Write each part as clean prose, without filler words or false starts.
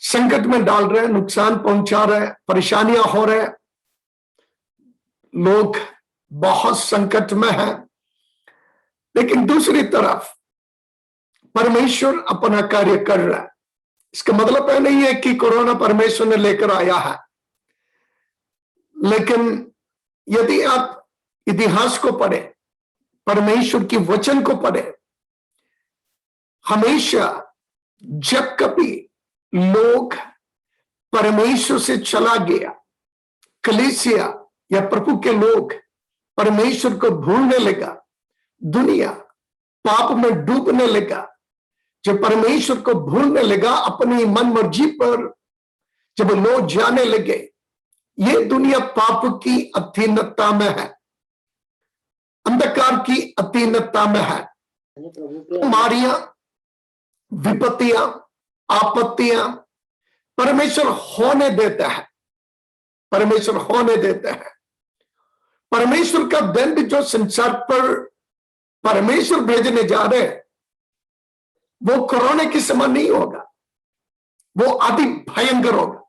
संकट में डाल रहे हैं, नुकसान पहुंचा रहे हैं, परेशानियां हो रहे हैं, लोग बहुत संकट में हैं। लेकिन दूसरी तरफ परमेश्वर अपना कार्य कर रहा है। इसका मतलब यह नहीं है कि कोरोना परमेश्वर ने लेकर आया है, लेकिन यदि आप इतिहास को पढ़े, परमेश्वर की वचन को पढ़े, हमेशा जब कभी लोग परमेश्वर से चला गया, कलीसिया या प्रभु के लोग परमेश्वर को भूलने लगा, दुनिया पाप में डूबने लगा, जब परमेश्वर को भूलने लगा, अपनी मन मर्जी पर जब लोग जाने लगे, ये दुनिया पाप की अधीनता में है, अंधकार की अधीनता में है। बीमारियां, विपत्तियां, आपत्तियां परमेश्वर होने देता है, परमेश्वर होने देता है। परमेश्वर का दंड जो संसार पर परमेश्वर भेजने जा रहे हैं, वो कोरोना के समान नहीं होगा, वो अति भयंकर होगा।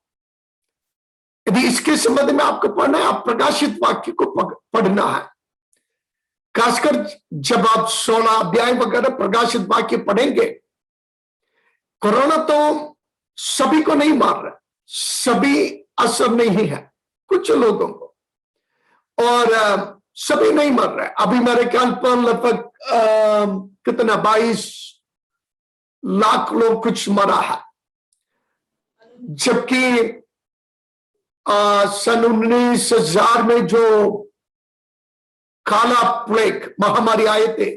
यदि इसके संबंध में आपको पढ़ना है, आप प्रकाशित वाक्य को पढ़ना है, खासकर जब आप 16 अध्याय वगैरह प्रकाशित वाक्य पढ़ेंगे। कोरोना तो सभी को नहीं मार रहा, सभी असर नहीं है, कुछ लोगों को, और सभी नहीं मर रहे। अभी मेरे ख्याल पर लगभग कितना 22 लाख लोग कुछ मरा है, जबकि सन 19,000 में जो काला प्लेग महामारी आए थे,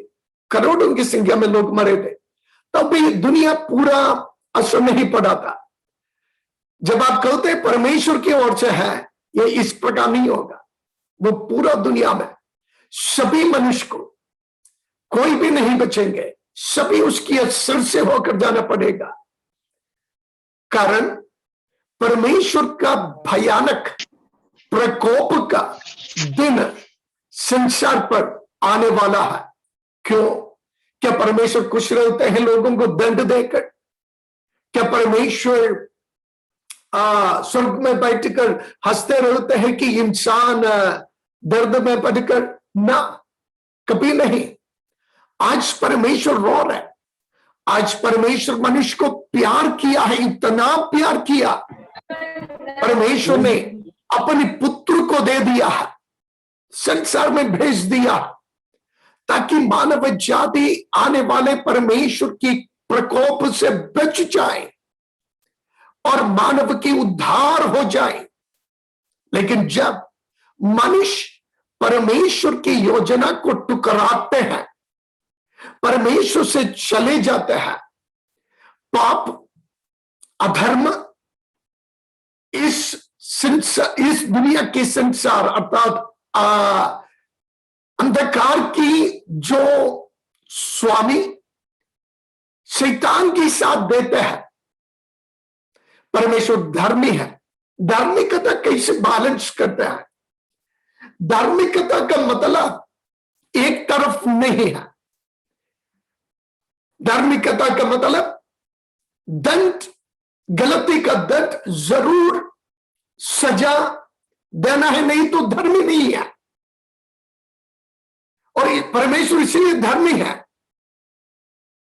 करोड़ों की संख्या में लोग मरे थे, तब भी दुनिया पूरा असर नहीं पड़ा था। जब आप कहते हैं परमेश्वर की ओर से है, ये इस प्रकार नहीं होगा। वो पूरा दुनिया में सभी मनुष्य को, कोई भी नहीं बचेंगे, सभी उसकी असर से होकर जाना पड़ेगा। कारण परमेश्वर का भयानक प्रकोप का दिन संसार पर आने वाला है। क्यों? क्या परमेश्वर खुश रहते हैं लोगों को दंड देकर? क्या परमेश्वर स्वर्ग में बैठकर हंसते रहते हैं कि इंसान दर्द में पड़कर? ना, कभी नहीं। आज परमेश्वर रो रहा है, आज परमेश्वर मनुष्य को प्यार किया है, इतना प्यार किया, परमेश्वर ने अपने पुत्र को दे दिया है, संसार में भेज दिया, ताकि मानव जाति आने वाले परमेश्वर की प्रकोप से बच जाए और मानव की उद्धार हो जाए। लेकिन जब मनुष्य परमेश्वर की योजना को टुकराते हैं, परमेश्वर से चले जाते हैं, पाप, अधर्म इस दुनिया के संसार अर्थात अंधकार की जो स्वामी शैतान के साथ देते हैं। परमेश्वर धर्मी है, धार्मिकता कैसे बैलेंस करता है? धार्मिकता का मतलब एक तरफ नहीं है। धार्मिकता का मतलब दंड, गलती का दंड जरूर सजा देना है, नहीं तो धर्मी नहीं है। और परमेश्वर इसलिए धर्मी है,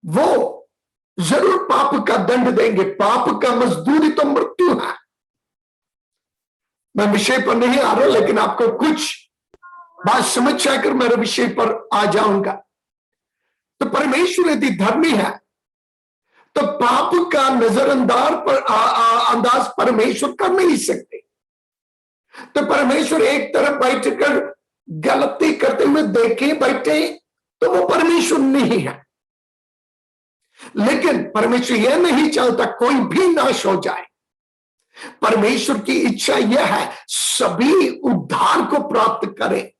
वो जरूर पाप का दंड देंगे। पाप का मजदूरी तो मृत्यु है। मैं विषय पर नहीं आ रहा, लेकिन आपको कुछ बात समझ जाकर मेरे विषय पर आ जाऊंगा। तो परमेश्वर यदि धर्मी है, तो पाप का नजरअंदाज अंदाज परमेश्वर कर नहीं सकते। तो परमेश्वर एक तरफ बैठकर गलती करते हुए देखे बैठे, तो वो परमेश्वर नहीं है। लेकिन परमेश्वर यह नहीं चाहता कोई भी नाश हो जाए। परमेश्वर की इच्छा यह है सभी उद्धार को प्राप्त करें,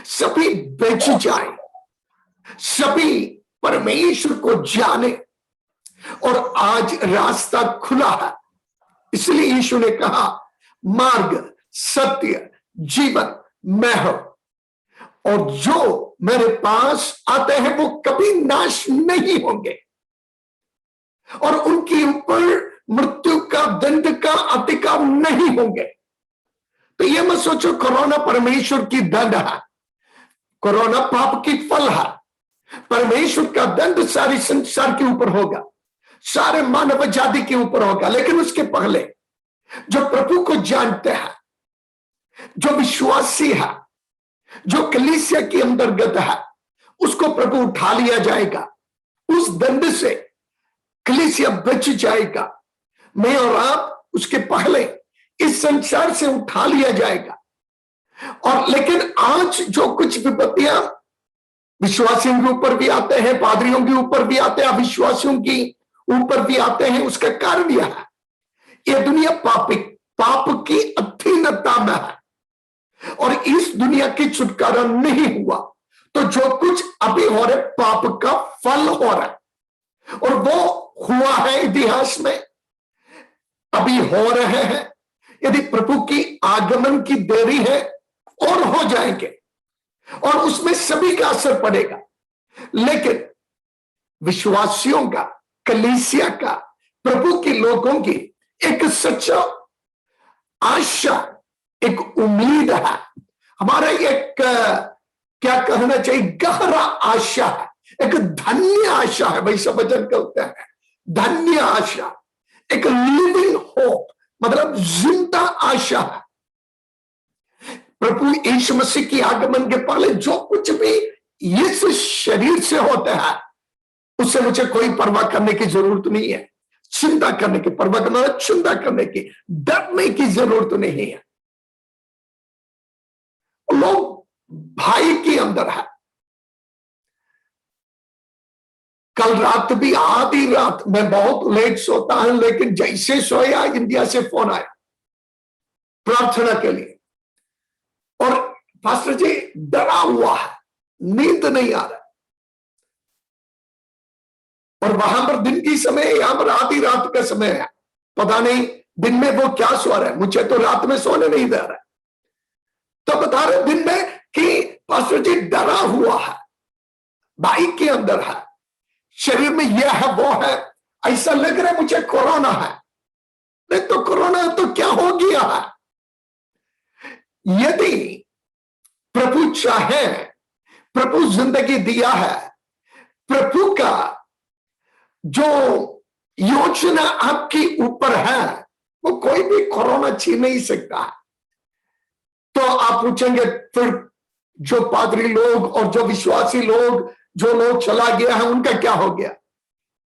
सभी बच जाए, सभी परमेश्वर को जाने। और आज रास्ता खुला है, इसलिए यीशु ने कहा मार्ग, सत्य, जीवन मैं हूं, और जो मेरे पास आते हैं वो कभी नाश नहीं होंगे, और उनके ऊपर मृत्यु का होंगे। तो ये मत सोचो कोरोना परमेश्वर की दंड है, कोरोना पाप की फल है। परमेश्वर का दंड सारे संसार के ऊपर होगा, सारे मानव जाति के ऊपर होगा। लेकिन उसके पहले जो प्रभु को जानते हैं, जो विश्वासी है, जो कलीसिया के अंतर्गत है, उसको प्रभु उठा लिया जाएगा। उस दंड से कलीसिया बच जाएगा। मैं और आप उसके पहले इस संसार से उठा लिया जाएगा। और लेकिन आज जो कुछ विपत्तियां विश्वासियों के ऊपर भी आते हैं, पादरियों के ऊपर भी आते हैं, अविश्वासियों की ऊपर भी आते हैं, उसका कारण यह है, यह दुनिया पाप की अधीनता में है और इस दुनिया की छुटकारा नहीं हुआ। तो जो कुछ अभी हो रहा है पाप का फल हो रहा है, और वो हुआ है इतिहास में, अभी हो रहे हैं। यदि प्रभु की आगमन की देरी है और हो जाएंगे और उसमें सभी का असर पड़ेगा। लेकिन विश्वासियों का, कलीसिया का, प्रभु के लोगों की एक सच्चा आशा, एक उम्मीद है। हमारा एक क्या कहना चाहिए, गहरा आशा है, एक धन्य आशा है। वैसा वचन कहते हैं, धन्य आशा, एक लिविंग होप, मतलब जिंदा आशा है। प्रभु यीशु मसीह की आगमन के पहले जो कुछ भी इस शरीर से होता है उससे मुझे कोई परवाह करने की जरूरत नहीं है। चिंता करने की, परवाह करना, चिंता करने की, डरने की जरूरत नहीं है। लोग भाई के अंदर है। कल रात भी आधी रात मैं बहुत लेट सोता हूं, लेकिन जैसे सोया इंडिया से फोन आया प्रार्थना के लिए, और पास्टर जी डरा हुआ है, नींद नहीं आ रहा। और वहां पर दिन की समय, यहां पर आधी रात का समय है। पता नहीं दिन में वो क्या सो रहा है, मुझे तो रात में सोने नहीं दे रहा है। तो बता रहे दिन में कि पास्टर जी डरा हुआ है, भाई के अंदर है, शरीर में यह है वो है, ऐसा लग रहा है मुझे कोरोना है। नहीं तो कोरोना तो क्या हो गया है। यदि प्रभु चाहे, प्रभु जिंदगी दिया है, प्रभु का जो योजना आपके ऊपर है वो कोई भी कोरोना छीन नहीं सकता। तो आप पूछेंगे फिर जो पादरी लोग और जो विश्वासी लोग, जो लोग चला गया है, उनका क्या हो गया?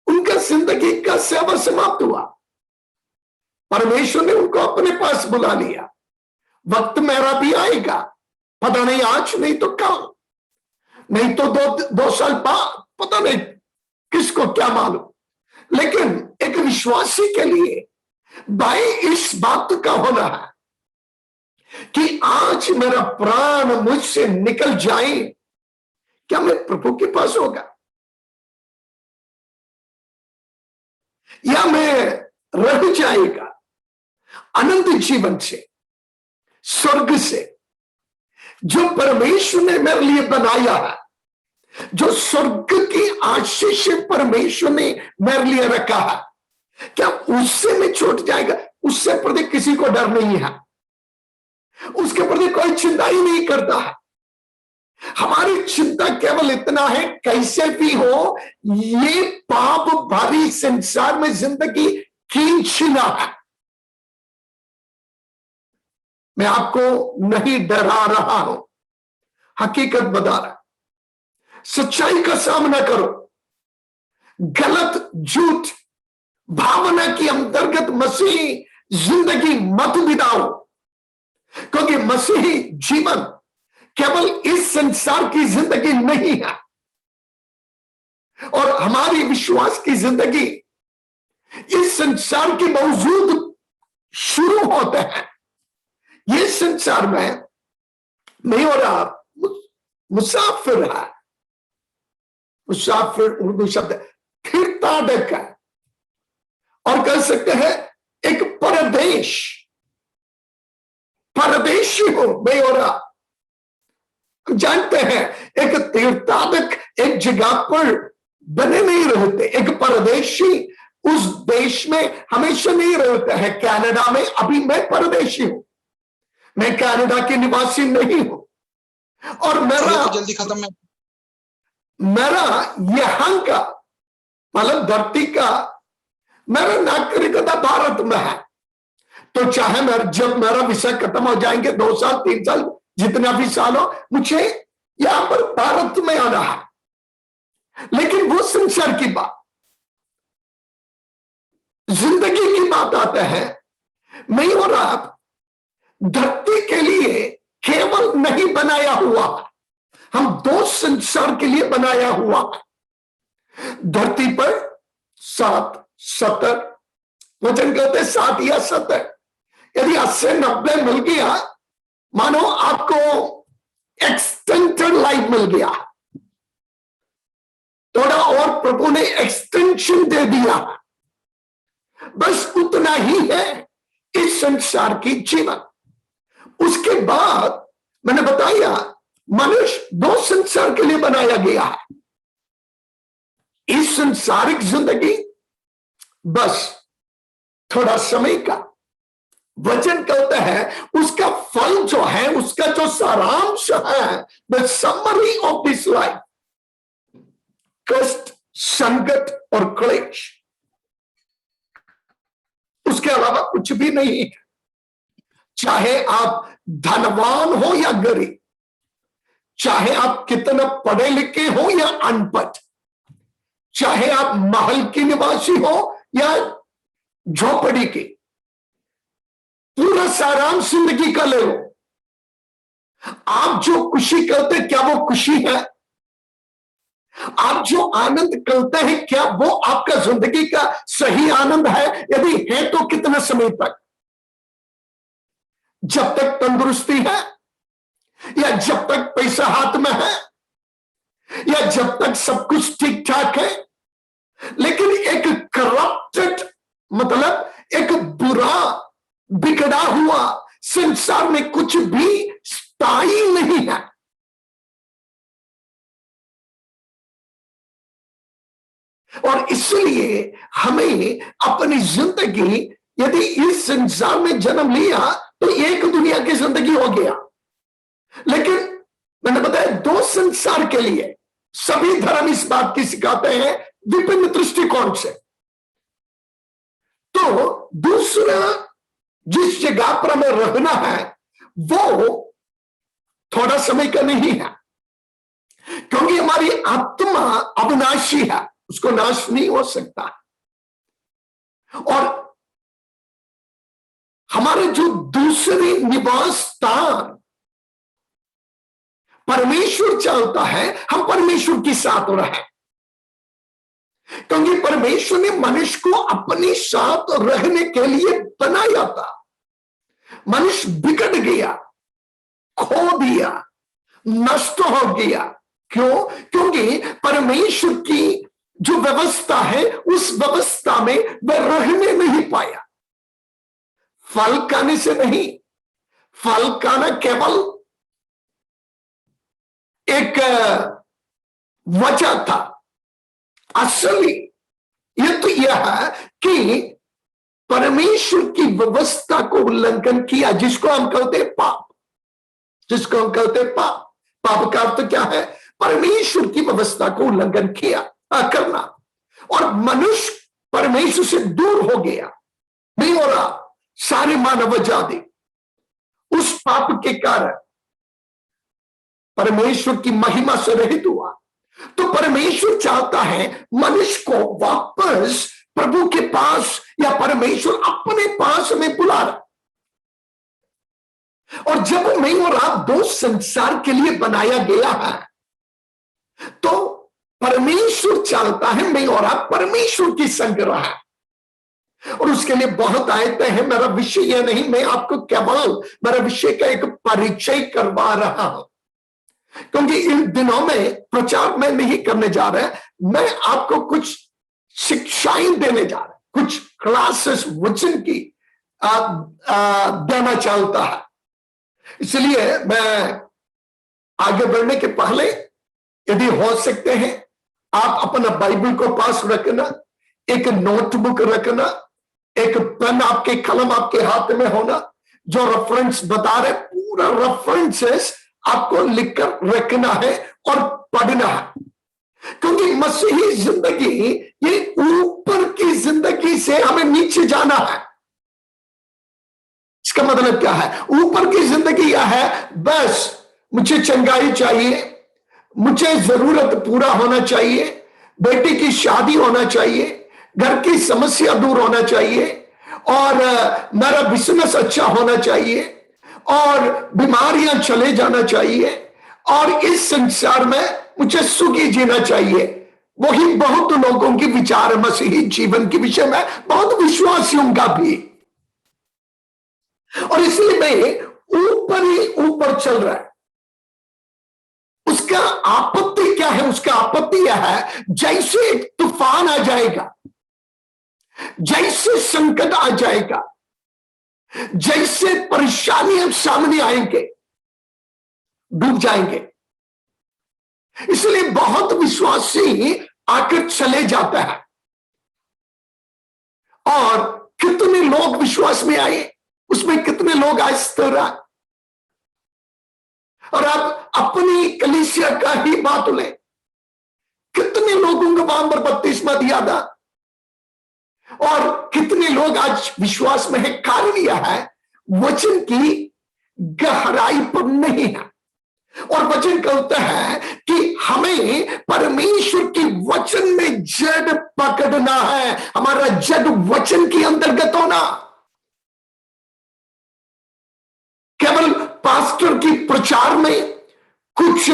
उनका जिंदगी का सेवा समाप्त हुआ। परमेश्वर ने उनको अपने पास बुला लिया। वक्त मेरा भी आएगा, पता नहीं आज, नहीं तो कल, नहीं तो दो साल बाद, पता नहीं, किसको क्या मालूम। लेकिन एक विश्वासी के लिए भाई इस बात का होना है कि आज मेरा प्राण मुझसे निकल जाए, क्या मैं प्रभु के पास होगा, या मैं रह जाएगा अनंत जीवन से, स्वर्ग से, जो परमेश्वर ने मेरे लिए बनाया है, जो स्वर्ग की आशीष परमेश्वर ने मेरे लिए रखा है, क्या उससे मैं छूट जाएगा? उससे प्रति किसी को डर नहीं है, उसके प्रति कोई चिंता ही नहीं करता है। हमारी चिंता केवल इतना है, कैसे भी हो ये पाप भारी संसार में जिंदगी खींचना है। मैं आपको नहीं डरा रहा हूं, हकीकत बता रहा। सच्चाई का सामना करो, गलत झूठ भावना के अंतर्गत मसीही जिंदगी मत बिताओ, क्योंकि मसीही जीवन केवल इस संसार की जिंदगी नहीं है, और हमारी विश्वास की जिंदगी इस संसार के बावजूद शुरू होते हैं। ये संसार में नहीं हो रहा, मुसाफिर है। मुसाफिर उर्दू शब्द फिरता देखा, और कह सकते हैं एक परदेशी हो मैं हो रहा। जानते हैं एक तीर्थाटक एक जगह पर बने नहीं रहते, एक परदेशी उस देश में हमेशा नहीं रहते हैं। कनाडा में अभी मैं परदेशी हूं, मैं कनाडा के निवासी नहीं हूं, और मेरा तो जल्दी खत्म है। मेरा यहां का मतलब धरती का मेरा नागरिकता भारत में है। तो चाहे जब मेरा विषय खत्म हो जाएंगे 2 साल 3 साल जितना भी साल हो, मुझे यहां पर भारत में आना है। लेकिन वो संसार की बात, जिंदगी की बात आते हैं। मैं और आप धरती के लिए केवल नहीं बनाया हुआ, हम 2 संसार के लिए बनाया हुआ। धरती पर 7 70 वचन कहते 7 या 70, यदि 80 90 मिल गया, मानो आपको एक्सटेंडेड लाइफ मिल गया, थोड़ा और प्रभु ने एक्सटेंशन दे दिया। बस उतना ही है इस संसार की जीवन। उसके बाद मैंने बताया मनुष्य 2 संसार के लिए बनाया गया है। इस संसारिक जिंदगी बस थोड़ा समय का, वचन कहता है उसका फल जो है, उसका जो सारांश है, the summary of this life, कष्ट, संकट और क्लेश, उसके अलावा कुछ भी नहीं है। चाहे आप धनवान हो या गरीब, चाहे आप कितना पढ़े लिखे हो या अनपढ़, चाहे आप महल के निवासी हो या झोपड़ी के, पूरा सारांश जिंदगी का ले लो। आप जो खुशी करते क्या वो खुशी है? आप जो आनंद करते हैं क्या वो आपका जिंदगी का सही आनंद है? यदि है तो कितने समय तक? जब तक तंदुरुस्ती है, या जब तक पैसा हाथ में है, या जब तक सब कुछ ठीक ठाक है। लेकिन एक करप्टेड मतलब एक बुरा बिगड़ा हुआ संसार में कुछ भी स्थायी नहीं है। और इसलिए हमें अपनी जिंदगी, यदि इस संसार में जन्म लिया तो एक दुनिया की जिंदगी हो गया। लेकिन मैंने बताया 2 संसार के लिए सभी धर्म इस बात की सिखाते हैं विभिन्न दृष्टिकोण से। तो दूसरा जिस जगह पर हमें रहना है वो थोड़ा समय का नहीं है, क्योंकि हमारी आत्मा अविनाशी है, उसको नाश नहीं हो सकता। और हमारे जो दूसरे निवास स्थान परमेश्वर चाहता है हम परमेश्वर के साथ रहे, क्योंकि परमेश्वर ने मनुष्य को अपने साथ रहने के लिए बनाया था। मनुष्य बिगड़ गया, खो दिया, नष्ट हो गया। क्यों? क्योंकि परमेश्वर की जो व्यवस्था है उस व्यवस्था में वह रहने नहीं पाया। फल खाने से नहीं, फल खाना केवल एक वजह था। असली ये तो यह है कि परमेश्वर की व्यवस्था को उल्लंघन किया, जिसको हम कहते हैं पाप, जिसको हम कहते हैं पाप। पाप का अर्थ क्या है? परमेश्वर की व्यवस्था को उल्लंघन किया करना, और मनुष्य परमेश्वर से दूर हो गया। नहीं हो रहा, सारे मानव जाति उस पाप के कारण परमेश्वर की महिमा से रहित हुआ। तो परमेश्वर चाहता है मनुष्य को वापस प्रभु के पास, या परमेश्वर अपने पास में बुला रहा। और जब मैं और आप 2 संसार के लिए बनाया गया है, तो परमेश्वर चाहता है मैं और आप परमेश्वर की संग रहा। और उसके लिए बहुत आयतें हैं। मेरा विषय यह नहीं, मैं आपको केवल मेरा विषय का एक परिचय करवा रहा हूं, क्योंकि इन दिनों में प्रचार में नहीं करने जा रहा है, मैं आपको कुछ शिक्षाएं देने जा रहा हूं, कुछ क्लासेस वचन की देना चाहता है। इसलिए मैं आगे बढ़ने के पहले, यदि हो सकते हैं आप अपना बाइबल को पास रखना, एक नोटबुक रखना, एक पेन आपके कलम आपके हाथ में होना, जो रेफरेंस बता रहे पूरा रेफरेंसेस आपको लिखकर रखना है और पढ़ना है, क्योंकि मसीही जिंदगी ये ऊपर की जिंदगी से हमें नीचे जाना है। इसका मतलब क्या है? ऊपर की जिंदगी यह है, बस मुझे चंगाई चाहिए, मुझे जरूरत पूरा होना चाहिए, बेटी की शादी होना चाहिए, घर की समस्या दूर होना चाहिए, और मेरा बिजनेस अच्छा होना चाहिए, और बीमारियां चले जाना चाहिए, और इस संसार में मुझे सुखी जीना चाहिए। वही बहुत लोगों की विचार है मसीही जीवन के विषय में, बहुत विश्वासियों का भी। और इसलिए मैं ऊपर ही ऊपर चल रहा है। उसका आपत्ति क्या है? उसका आपत्ति यह है, जैसे एक तूफान आ जाएगा, जैसे संकट आ जाएगा, जैसे परेशानियां सामने आएंगे, डूब जाएंगे। इसलिए बहुत विश्वासी आकर चले जाता है। और कितने लोग विश्वास में आए, उसमें कितने लोग आज स्थिर रहा। और आप अपनी कलीसिया का ही बात लें, कितने लोगों को वहां पर बपतिस्मा दिया था, और कितने लोग आज विश्वास में है। कारण यह है, वचन की गहराई पर नहीं है। और वचन कहता है कि हमें परमेश्वर की वचन में जड़ पकड़ना है, हमारा जड़ वचन के अंतर्गत होना। केवल पास्टर की प्रचार में कुछ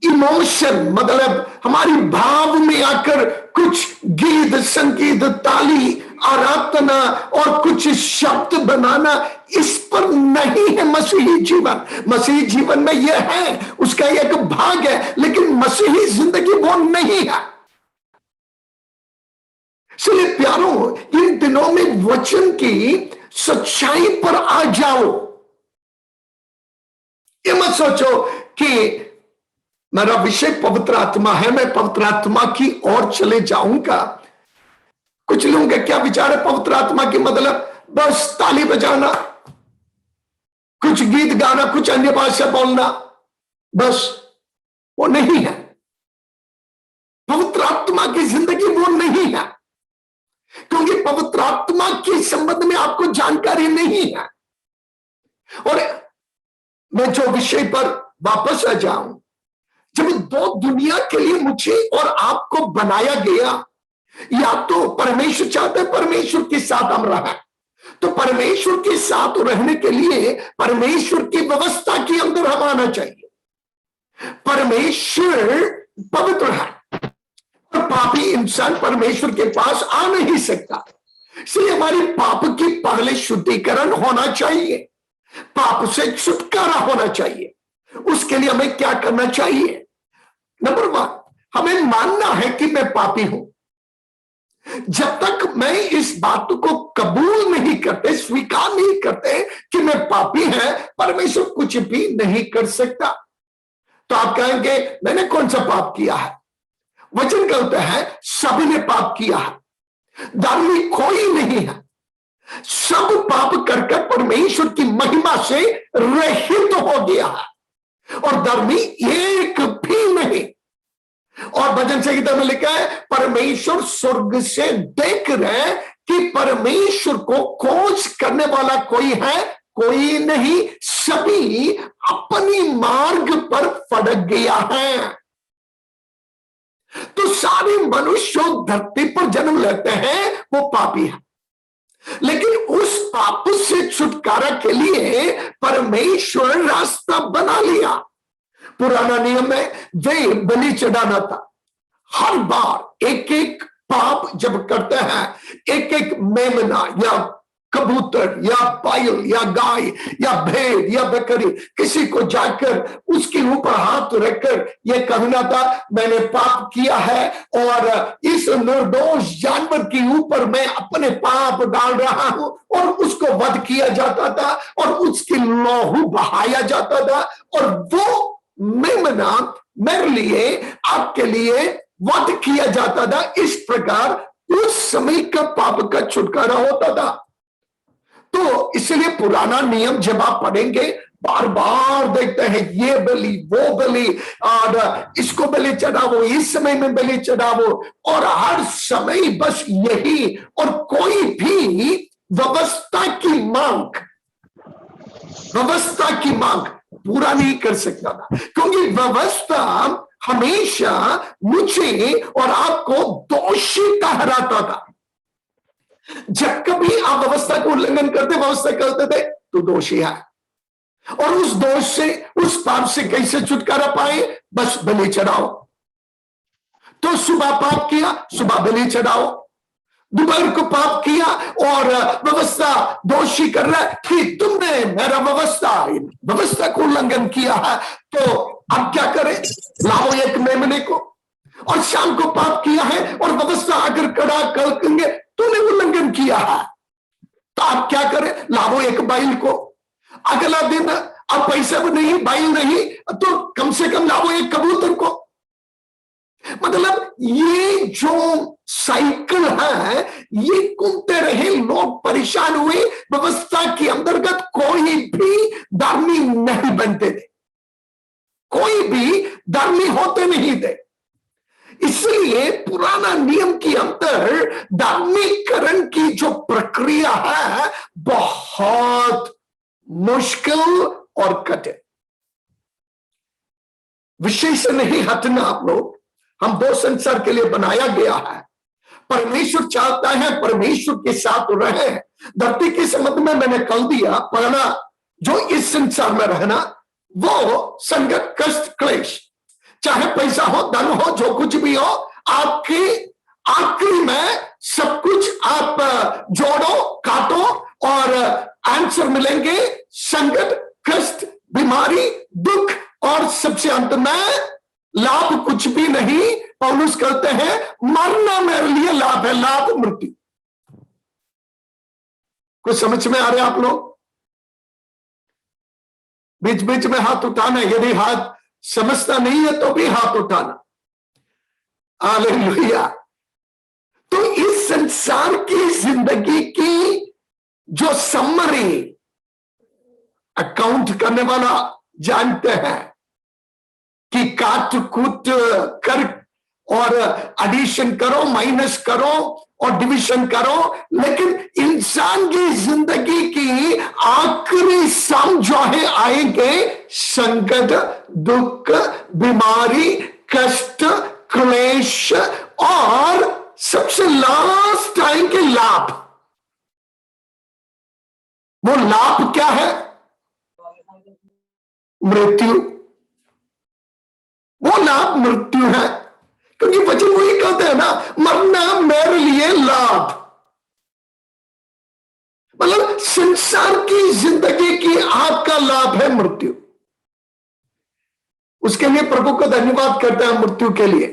इमोशन, मतलब हमारी भाव में आकर कुछ गीत, संगीत, ताली, आराधना और कुछ शब्द बनाना, इस पर नहीं है मसीही जीवन। मसीही जीवन में यह है, उसका एक भाग है, लेकिन मसीही जिंदगी वो नहीं है। इसलिए प्यारों, इन दिनों में वचन की सच्चाई पर आ जाओ। ये मत सोचो कि मेरा विषय पवित्र आत्मा है, मैं पवित्र आत्मा की ओर चले जाऊंगा। कुछ लोगों का क्या विचार है पवित्र आत्मा की मतलब बस ताली बजाना, कुछ गीत गाना, कुछ अन्य भाषा बोलना, बस। वो नहीं है। पवित्र आत्मा की जिंदगी वो नहीं है, क्योंकि पवित्र आत्मा के संबंध में आपको जानकारी नहीं है। और मैं जो विषय पर वापस आ जाऊं, जब दो दुनिया के लिए मुझे और आपको बनाया गया, या तो परमेश्वर चाहते हैं परमेश्वर के साथ हम रहा, तो परमेश्वर के साथ रहने के लिए परमेश्वर की व्यवस्था के अंदर हम आना चाहिए। परमेश्वर पवित्र है और पापी इंसान परमेश्वर के पास आ नहीं सकता। इसलिए हमारी पाप की पहले शुद्धिकरण होना चाहिए, पाप से छुटकारा होना चाहिए। उसके लिए हमें क्या करना चाहिए? नंबर 1, हमें मानना है कि मैं पापी हूं। जब तक मैं इस बात को कबूल नहीं करते, स्वीकार नहीं करते कि मैं पापी है, परमेश्वर कुछ भी नहीं कर सकता। तो आप कहेंगे मैंने कौन सा पाप किया है? वचन कहता है सभी ने पाप किया है, धर्मी कोई नहीं है। सब पाप करके परमेश्वर की महिमा से रहित हो गया है, और धर्मी एक भी नहीं। और भजन संहिता में लिखा है परमेश्वर स्वर्ग से देख रहे कि परमेश्वर को खोज करने वाला कोई है? कोई नहीं। सभी अपनी मार्ग पर फटक गया है। तो सारे मनुष्य धरती पर जन्म लेते हैं वो पापी है, लेकिन उस पाप से छुटकारा के लिए परमेश्वर रास्ता बना लिया। पुराना नियम में वे बलि चढ़ाना था। हर बार एक एक पाप जब करते हैं, एक एक मेमना या कबूतर या बैल या गाय या भेड़ या बकरी, किसी को जाकर उसके ऊपर हाथ रखकर यह कहना था मैंने पाप किया है, और इस निर्दोष जानवर के ऊपर मैं अपने पाप डाल रहा हूं, और उसको वध किया जाता था और उसकी लहू बहाया जाता था, और वो मेमना मेरे लिए, आपके लिए वध किया जाता था। इस प्रकार उस समय का पाप का छुटकारा होता था। तो इसलिए पुराना नियम जब आप पढ़ेंगे, बार बार देखते हैं ये बलि वो बलि, और इसको बलि चढ़ावो, इस समय में बलि चढ़ावो, और हर समय बस यही, और कोई भी व्यवस्था की मांग पूरा नहीं कर सकता था, क्योंकि व्यवस्था हमेशा मुझे और आपको दोषी ठहराता था। जब कभी आप व्यवस्था को उल्लंघन करते, व्यवस्था करते थे, तो दोषी है, और उस दोष से, उस पाप से कैसे छुटकारा पाए? बस बलि चढ़ाओ। तो सुबह पाप किया, सुबह बलि चढ़ाओ। दोपहर को पाप किया और व्यवस्था दोषी कर रहा है कि तुमने मेरा व्यवस्था को उल्लंघन किया है, तो अब क्या करें? लाओ एक मेमने को। और शाम को पाप किया है और व्यवस्था अगर कड़ा करेंगे, तूने उल्लंघन किया है, तो आप क्या करें? लाओ एक बैल को। अगला दिन अब पैसा नहीं, बैल नहीं, तो कम से कम लाओ एक कबूतर को। मतलब ये जो साइकिल है, ये घूमते रहे, लोग परेशान हुए। व्यवस्था के अंतर्गत कोई भी धर्मी नहीं बनते थे, कोई भी धर्मी होते नहीं थे। इसलिए पुराना नियम के अंदर धार्मिकरण की जो प्रक्रिया है, बहुत मुश्किल और कठिन। विषय से नहीं हटना आप लोग। हम दो संसार के लिए बनाया गया है। परमेश्वर चाहता है परमेश्वर के साथ रहे। धरती के संबंध में मैंने कल दिया, पहला जो इस संसार में रहना, वो संकट, कष्ट, क्लेश, चाहे पैसा हो, धन हो, जो कुछ भी हो, आपकी आखिरी में सब कुछ आप जोड़ो, काटो और आंसर मिलेंगे। संकट, कष्ट, बीमारी, दुख, और सबसे अंत में लाभ कुछ भी नहीं। पौलुस कहते हैं मरना मेरे लिए लाभ है, लाभ मृत्यु। कुछ समझ में आ रहे आप लोग? बीच बीच में हाथ उठाना, यदि हाथ समझता नहीं है तो भी हाथ उठाना। हालेलुया। तो इस संसार की जिंदगी की जो समरी अकाउंट करने वाला जानते हैं कि काट कूट कर और एडिशन करो, माइनस करो और डिवीजन करो, लेकिन इंसान की जिंदगी की आखिरी सम जो है आएंगे संकट, दुख, बीमारी, कष्ट, क्लेश, और सबसे लास्ट आएंगे लाभ। वो लाभ क्या है? मृत्यु। वो लाभ मृत्यु है, क्योंकि वचन वही कहते हैं ना, मरना मेरे लिए लाभ। मतलब संसार की जिंदगी की आपका लाभ है मृत्यु। उसके लिए प्रभु को धन्यवाद करते हैं मृत्यु के लिए।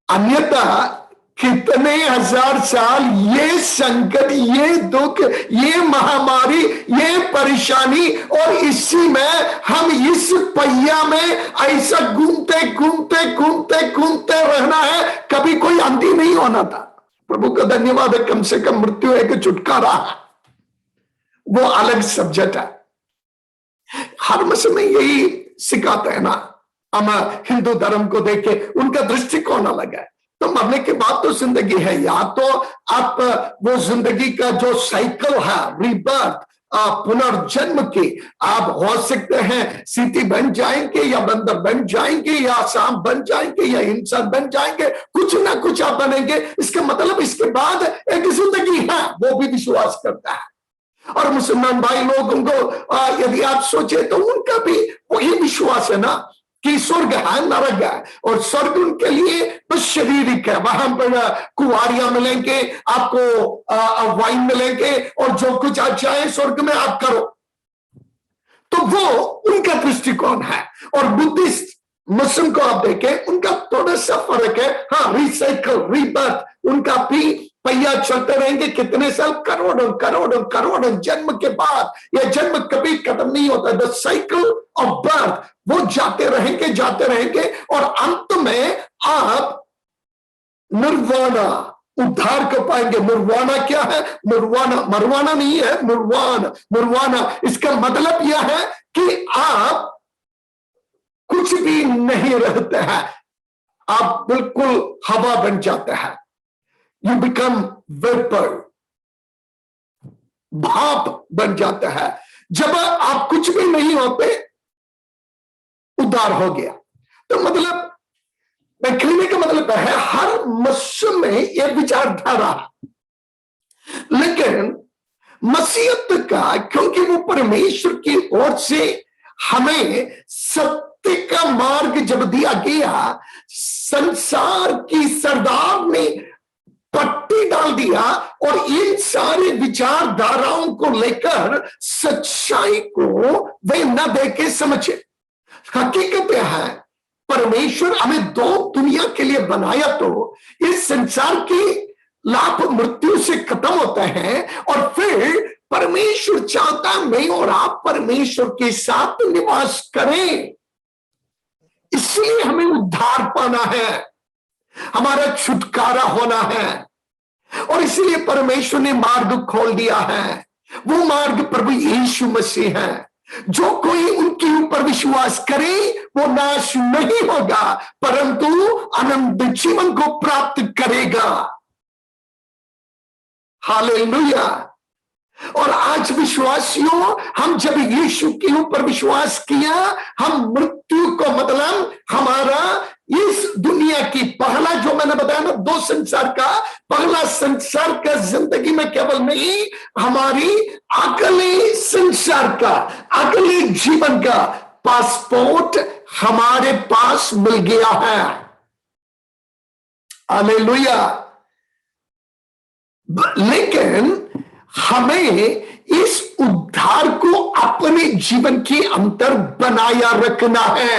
अन्यथा कितने हजार साल ये संकट, ये दुख, ये महामारी, ये परेशानी, और इसी में हम इस पहिया में ऐसा घूमते घूमते घूमते घूमते रहना है, कभी कोई अंती नहीं होना था। प्रभु का धन्यवाद है, कम से कम मृत्यु एक छुटकारा है, वो अलग सब्जेक्ट है। हर मसीह में यही सिखाते हैं ना। हम हिंदू धर्म को देख के उनका दृष्टिकोण अलग है। तो मरने के बाद तो जिंदगी है, या तो आप वो जिंदगी का जो साइकिल है, रीबर्थ, पुनर्जन्म की, आप हो सकते हैं सीटी बन जाएंगे, या बंदर बन जाएंगे, या सांप बन जाएंगे, या इंसान बन जाएंगे, कुछ ना कुछ आप बनेंगे। इसका मतलब इसके बाद एक जिंदगी है, वो भी विश्वास करता है। और मुसलमान भाई लोगों को यदि आप सोचे तो उनका भी वही विश्वास है ना कि स्वर्ग है, नरक है, और स्वर्ग उनके लिए बस शारीरिक है। वहां पर कुंवारियां मिलेंगे, आपको वाइन मिलेंगे, और जो कुछ आप चाहे स्वर्ग में आप करो। तो वो उनका दृष्टिकोण है। और बुद्धिस्ट, मुस्लिम को आप देखें, उनका थोड़ा सा फर्क है। हाँ, रिसाइकल, रीबर्थ, उनका भी पहिया चलते रहेंगे कितने साल, करोड़ों करोड़ों करोड़ों जन्म के बाद। यह जन्म कभी खत्म नहीं होता। द साइकिल ऑफ बर्थ, वो जाते रहेंगे, और अंत में आप निर्वाणा, उद्धार को पाएंगे। मुरवाना क्या है? मुरवाना मरवाना नहीं है, मुरवाना इसका मतलब यह है कि आप कुछ भी नहीं रहते हैं, आप बिल्कुल हवा बन जाते हैं। यू बिकम वेपर, भाप बन जाता है। जब आप कुछ भी नहीं होते, उद्धार हो गया। तो मतलब मैं कहने का मतलब है हर मनुष्य में यह विचारधारा है, लेकिन मसीहत का, क्योंकि वो परमेश्वर की ओर से हमें सत्य का मार्ग जब दिया गया, संसार की सरदार ने पट्टी डाल दिया और इन सारे विचारधाराओं को लेकर सच्चाई को वे न देखे समझे। हकीकत है परमेश्वर हमें दो दुनिया के लिए बनाया, तो इस संसार की लाभ मृत्यु से खत्म होता है और फिर परमेश्वर चाहता मैं और आप परमेश्वर के साथ निवास करें। इसलिए हमें उद्धार पाना है, हमारा छुटकारा होना है, और इसलिए परमेश्वर ने मार्ग खोल दिया है। वो मार्ग प्रभु यीशु मसीह है। जो कोई उनके ऊपर विश्वास करे वो नाश नहीं होगा परंतु अनंत जीवन को प्राप्त करेगा। हालेलुया। और आज विश्वासियों, हम जब यीशु के ऊपर विश्वास किया, हम मृत्यु को मतलब हमारा इस दुनिया की पहला, जो मैंने बताया ना, दो संसार का, पहला संसार का जिंदगी में केवल नहीं, हमारी अगले संसार का, अगले जीवन का पासपोर्ट हमारे पास मिल गया है। हालेलुया। लेकिन हमें इस उद्धार को अपने जीवन के अंदर बनाया रखना है,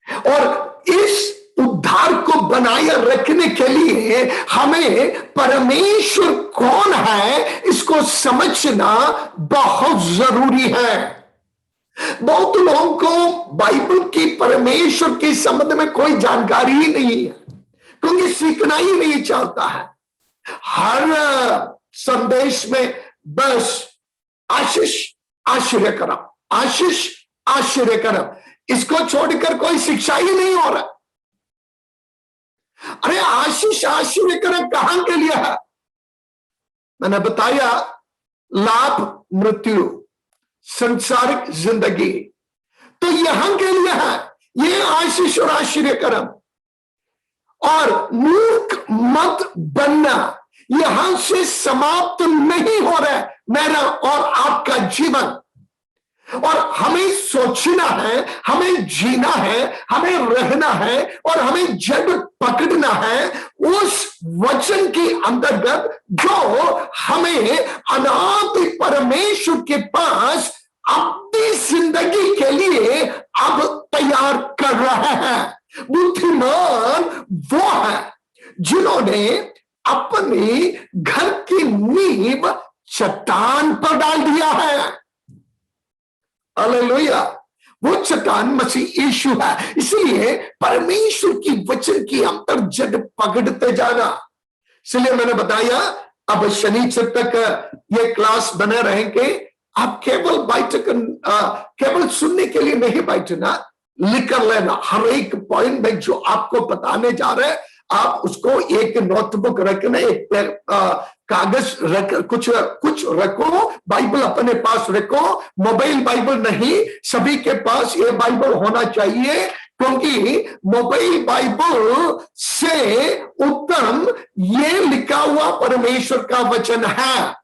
और इस उद्धार को बनाया रखने के लिए हमें परमेश्वर कौन है इसको समझना बहुत जरूरी है। बहुत लोगों को बाइबल की, परमेश्वर के संबंध में कोई जानकारी ही नहीं है, क्योंकि सीखना ही नहीं चाहता है। हर संदेश में बस आशीष आश्चर्यकरम, आशीष आश्चर्यकरम, इसको छोड़कर कोई शिक्षा ही नहीं हो रहा। अरे आशीष आश्चर्यकरम कहां के लिए है? मैंने बताया लाभ मृत्यु संसारिक जिंदगी, तो यहां के लिए है ये आशीष और आश्चर्यकरम। और मूर्ख मत बनना यहां से समाप्त नहीं हो रहा है मेरा और आपका जीवन। और हमें सोचना है, हमें जीना है, हमें रहना है, और हमें जड़ पकड़ना है उस वचन के अंतर्गत जो हमें अनादि परमेश्वर के पास अपनी जिंदगी के लिए अब तैयार कर रहा है। बुद्धिमान वो है जिन्होंने अपने घर की नींव चट्टान पर डाल दिया है। हालेलुया। वो चट्टान मसीह यीशु है। इसलिए परमेश्वर की वचन की अंतर जड़ पकड़ते जाना। इसलिए मैंने बताया अब शनिचर तक ये क्लास बने रहेंगे। आप केवल केवल सुनने के लिए नहीं बैठना, लिख कर लेना। हर एक पॉइंट में जो आपको बताने जा रहे हैं आप उसको एक नोटबुक रखना, एक कागज रख, कुछ रखो, बाइबल अपने पास रखो। मोबाइल बाइबल नहीं, सभी के पास ये बाइबल होना चाहिए, क्योंकि मोबाइल बाइबल से उत्तम ये लिखा हुआ परमेश्वर का वचन है।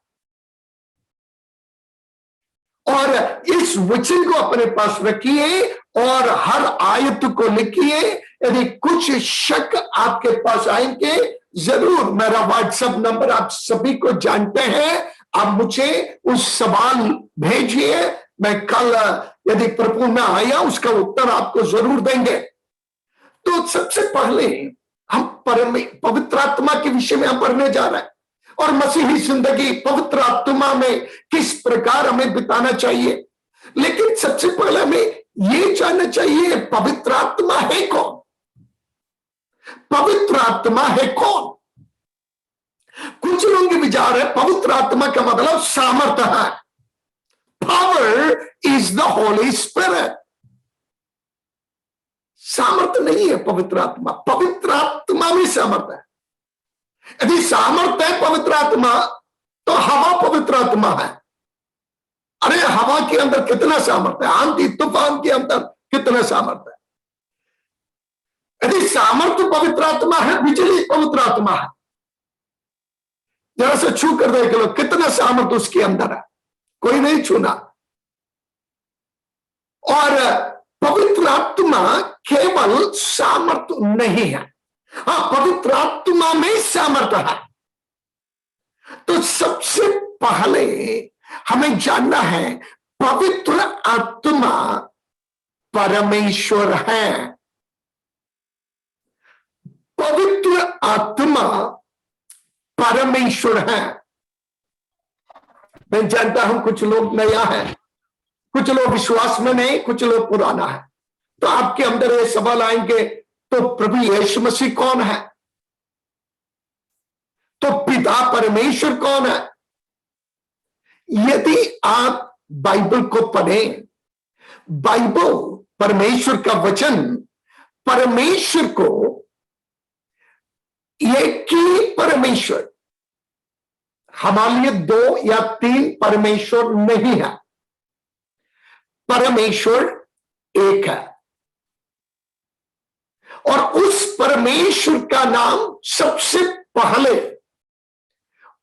और इस वचन को अपने पास रखिए और हर आयत को लिखिए। यदि कुछ शक आपके पास आएंगे, जरूर मेरा व्हाट्सएप नंबर आप सभी को जानते हैं, आप मुझे उस सवाल भेजिए। मैं कल यदि प्रभु में आया उसका उत्तर आपको जरूर देंगे। तो सबसे पहले हम पवित्र आत्मा के विषय में हम पढ़ने जा रहे हैं, और मसीही जिंदगी पवित्र आत्मा में किस प्रकार हमें बिताना चाहिए। लेकिन सबसे पहले हमें यह जानना चाहिए पवित्र आत्मा है कौन? पवित्र आत्मा है कौन? कुछ लोगों के विचार है पवित्र आत्मा का मतलब सामर्थ्य है। Power is the Holi spirit. सामर्थ्य नहीं है पवित्र आत्मा, पवित्र आत्मा में सामर्थ्य है। यदि सामर्थ्य है पवित्र आत्मा तो हवा पवित्र आत्मा है। अरे हवा के अंदर कितना सामर्थ्य है, आंधी तूफान के अंदर कितना सामर्थ्य है। यदि सामर्थ्य पवित्र आत्मा है, बिजली पवित्र आत्मा है। जरा से छू कर देख लो कितना सामर्थ्य उसके अंदर है, कोई नहीं छूना। और पवित्र आत्मा केवल सामर्थ्य नहीं है, हाँ पवित्र आत्मा में सामर्थ्य है। तो सबसे पहले हमें जानना है पवित्र आत्मा परमेश्वर है। पवित्र आत्मा परमेश्वर है। मैं जानता हूं कुछ लोग नया है, कुछ लोग विश्वास में नहीं, कुछ लोग पुराना है। तो आपके अंदर ये सवाल आएंगे तो प्रभु यीशु मसीह कौन है, तो पिता परमेश्वर कौन है। यदि आप बाइबल को पढ़ें, बाइबल परमेश्वर का वचन परमेश्वर को एक ही परमेश्वर, हमारे लिए 2 या 3 परमेश्वर नहीं है, परमेश्वर एक है। और उस परमेश्वर का नाम सबसे पहले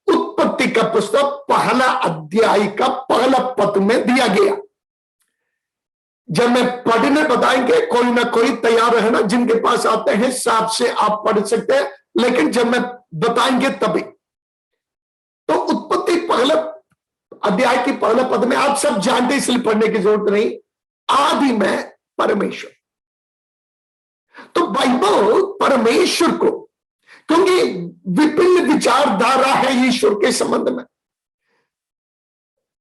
उत्पत्ति का पुस्तक पहला अध्याय का पहला पद में दिया गया। जब मैं पढ़ने बताएंगे कोई ना कोई तैयार रहना, जिनके पास आते हैं साथ से आप पढ़ सकते हैं, लेकिन जब मैं बताएंगे तभी। तो उत्पत्ति पहला अध्याय की पहला पद में आप सब जानते, इसलिए पढ़ने की जरूरत नहीं, आदि में परमेश्वर। तो बाइबल परमेश्वर को, क्योंकि विभिन्न विचारधारा है ईश्वर के संबंध में।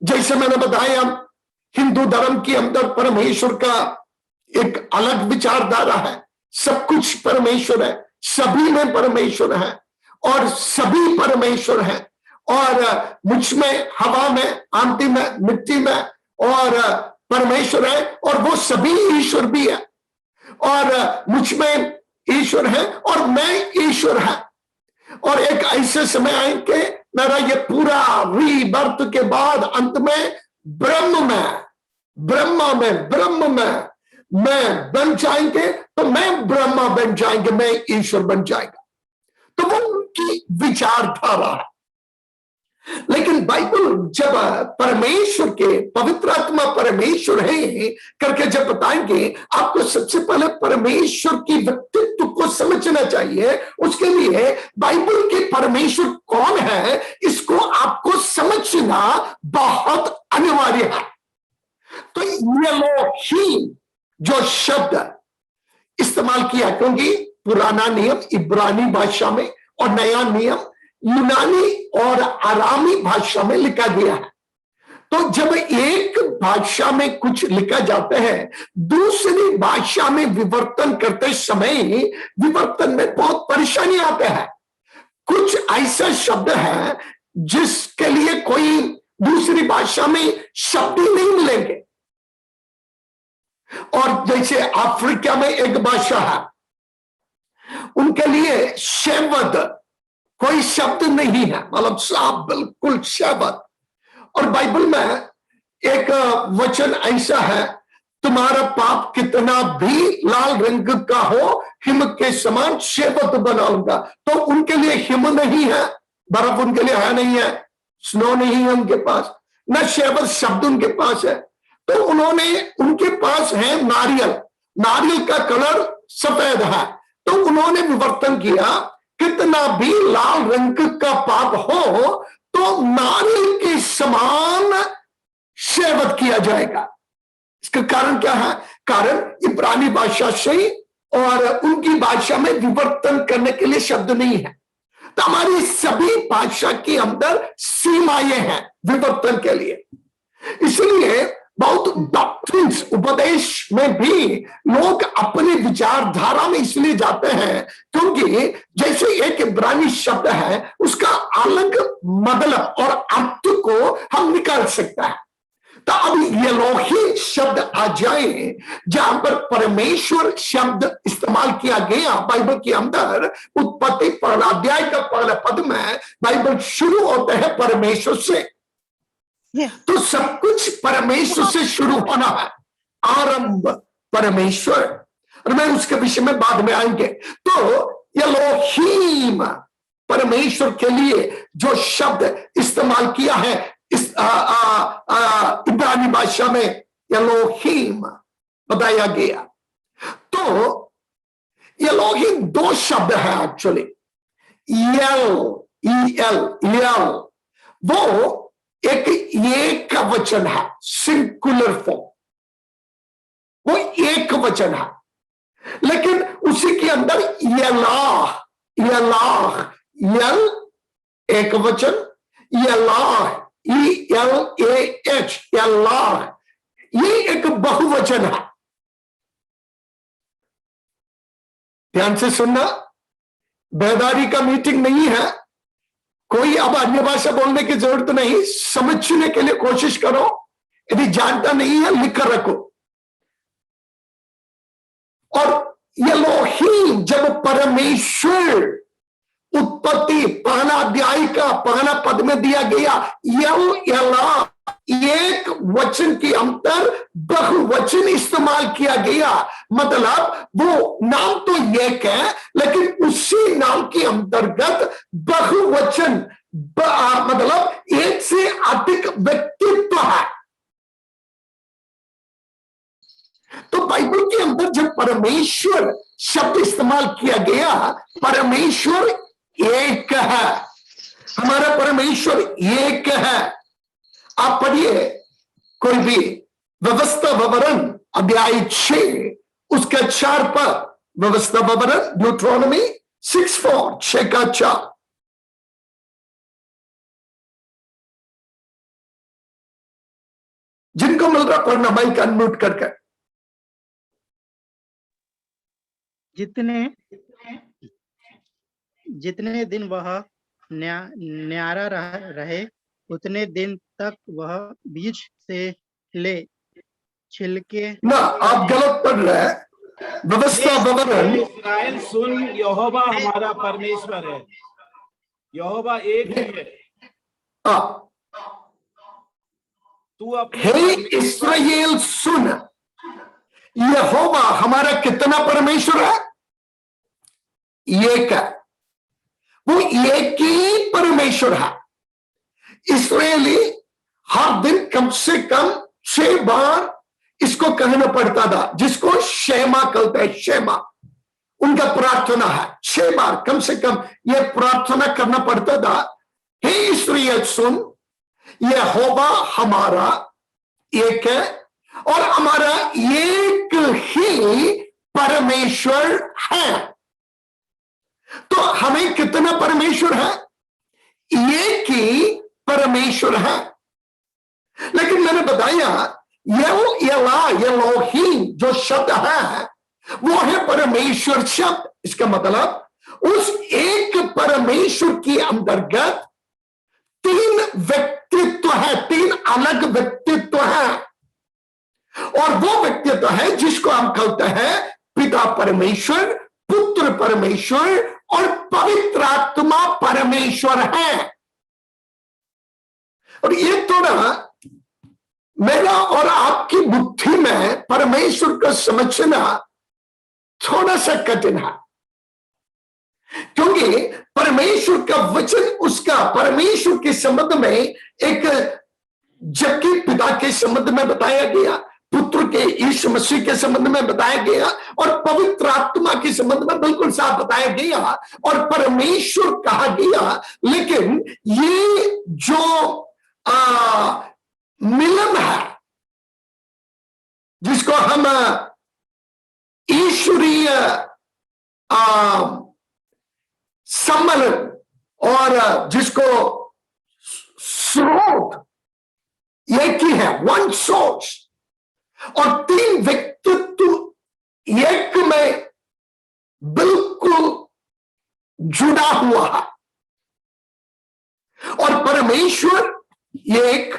जैसे मैंने बताया हिंदू धर्म के अंदर परमेश्वर का एक अलग विचारधारा है, सब कुछ परमेश्वर है, सभी में परमेश्वर है और सभी परमेश्वर है। और मुझ में, हवा में, आंटी में, मिट्टी में और परमेश्वर है, और वो सभी ईश्वर भी है। और मुझ में ईश्वर है और मैं ईश्वर है। और एक ऐसे समय आएंगे मेरा ये पूरा रीबर्थ के बाद अंत में ब्रह्म में मैं बन जाएंगे, तो मैं ब्रह्मा बन जाएंगे, मैं ईश्वर बन जाएगा। तो वो उनकी विचारधारा है। लेकिन बाइबल जब परमेश्वर के, पवित्र आत्मा परमेश्वर है करके जब बताएंगे, आपको सबसे पहले परमेश्वर की व्यक्तित्व को समझना चाहिए। उसके लिए बाइबल के परमेश्वर कौन है, इसको आपको समझना बहुत अनिवार्य है। तो एलोहीम जो शब्द इस्तेमाल किया, क्योंकि पुराना नियम इब्रानी भाषा में और नया नियम यूनानी और आरामी भाषा में लिखा गया है। तो जब एक भाषा में कुछ लिखा जाता है, दूसरी भाषा में विवर्तन करते समय विवर्तन में बहुत परेशानी आता है। कुछ ऐसा शब्द है जिसके लिए कोई दूसरी भाषा में शब्द ही नहीं मिलेंगे। और जैसे अफ्रीका में एक भाषा है, उनके लिए शब्द कोई शब्द नहीं है, मतलब साफ बिल्कुल शब्द। और बाइबल में एक वचन ऐसा है, तुम्हारा पाप कितना भी लाल रंग का हो, हिम के समान शैवत बनाऊंगा। तो उनके लिए हिम नहीं है, बर्फ उनके लिए है नहीं है, स्नो नहीं है उनके पास, न शैवत शब्द उनके पास है। तो उनके पास है नारियल का कलर सफेद है। तो उन्होंने विवर्तन किया, कितना भी लाल रंग का पाप हो तो नारियल के समान शैवत किया जाएगा। इसका कारण क्या है? कारण इब्रानी भाषा से और उनकी भाषा में विवर्तन करने के लिए शब्द नहीं है। तो हमारी सभी भाषा के अंदर सीमाएं हैं विवर्तन के लिए। इसलिए बहुत डॉक्ट्रिन्स उपदेश में भी लोग अपने विचारधारा में इसलिए जाते हैं क्योंकि जैसे एक इब्रानी शब्द है उसका अलग मतलब और अर्थ को हम निकाल सकते हैं। तो अब यलोही शब्द आ जाए जहां पर परमेश्वर शब्द इस्तेमाल किया गया बाइबल के अंदर, उत्पत्ति पहला अध्याय का पहला पद में बाइबल शुरू होता है परमेश्वर से। तो सब कुछ परमेश्वर से शुरू होना है, आरंभ परमेश्वर, और मैं उसके विषय में बाद में आएंगे। तो यलोहीम परमेश्वर के लिए जो शब्द इस्तेमाल किया है इस इब्रानी भाषा में यलोहीम बताया गया। तो यलोहीम दो शब्द है एक्चुअली, यल वो एक वचन है, सिंगुलर फॉर्म, वो एक वचन है, लेकिन उसी के अंदर यलाह यल एक वचन, यलाह ELAH यलाह ये एक बहुवचन है। ध्यान से सुनना, बेदारी का मीटिंग नहीं है, कोई अब अन्य भाषा बोलने की जरूरत नहीं, समझने के लिए कोशिश करो, यदि जानता नहीं है लिख कर रखो। और यलोहीम जब परमेश्वर उत्पत्ति पहला अध्याय का पहला पद में दिया गया, यला एक वचन के अंतर बहुवचन इस्तेमाल किया गया, मतलब वो नाम तो एक है लेकिन उसी नाम के अंतर्गत बहुवचन मतलब एक से अधिक व्यक्तित्व है। तो बाइबल के अंदर जब परमेश्वर शब्द इस्तेमाल किया गया, परमेश्वर एक है, हमारा परमेश्वर एक है। आप पढ़िए कोई भी व्यवस्था विवरण अध्याय 6 उसका 4 पद, व्यवस्था विवरण ड्यूटरोनॉमी 6:4 6 का 4। जिनको मिल रहा पढ़ना माइक अनम्यूट करके। जितने दिन वह न्यारा रहे उतने दिन तक वह बीज से ले छिलके। ना आप गलत पढ़ रहे हैं, व्यवस्था विवरण। इस्राएल सुन, यहोवा हमारा परमेश्वर है, यहोवा एक ही है। तू हे इस्राएल सुन, यहोवा हमारा कितना परमेश्वर है? एक है, वो एक ही परमेश्वर है। इस्राएली हर दिन कम से कम 6 बार इसको कहना पड़ता था, जिसको शेमा कहते हैं, शेमा उनका प्रार्थना है। 6 बार कम से कम यह प्रार्थना करना पड़ता था, हे इस्राएल सुन, यहोवा हमारा एक है और हमारा एक ही परमेश्वर है। तो हमें कितना परमेश्वर है? एक ही परमेश्वर है। लेकिन मैंने बताया यलोहीम जो शब्द है वो है परमेश्वर शब्द। इसका मतलब उस एक परमेश्वर के अंतर्गत 3 व्यक्तित्व है, 3 अलग व्यक्तित्व है। और वो व्यक्तित्व है जिसको हम कहते हैं पिता परमेश्वर, पुत्र परमेश्वर और पवित्र आत्मा परमेश्वर है। और ये थोड़ा मेरा और आपकी बुद्धि में परमेश्वर को समझना थोड़ा सा कठिन है, क्योंकि परमेश्वर का वचन उसका परमेश्वर के संबंध में एक, जबकि पिता के संबंध में बताया गया, पुत्र के यीशु मसीह के संबंध में बताया गया और पवित्र आत्मा के संबंध में बिल्कुल साफ बताया गया और परमेश्वर कहा गया। लेकिन ये जो मिलन है जिसको हम ईश्वरीय सम्मेलन और जिसको स्रोत एक ही है, वन सोर्स, और तीन व्यक्तित्व एक में बिल्कुल जुड़ा हुआ है। और परमेश्वर एक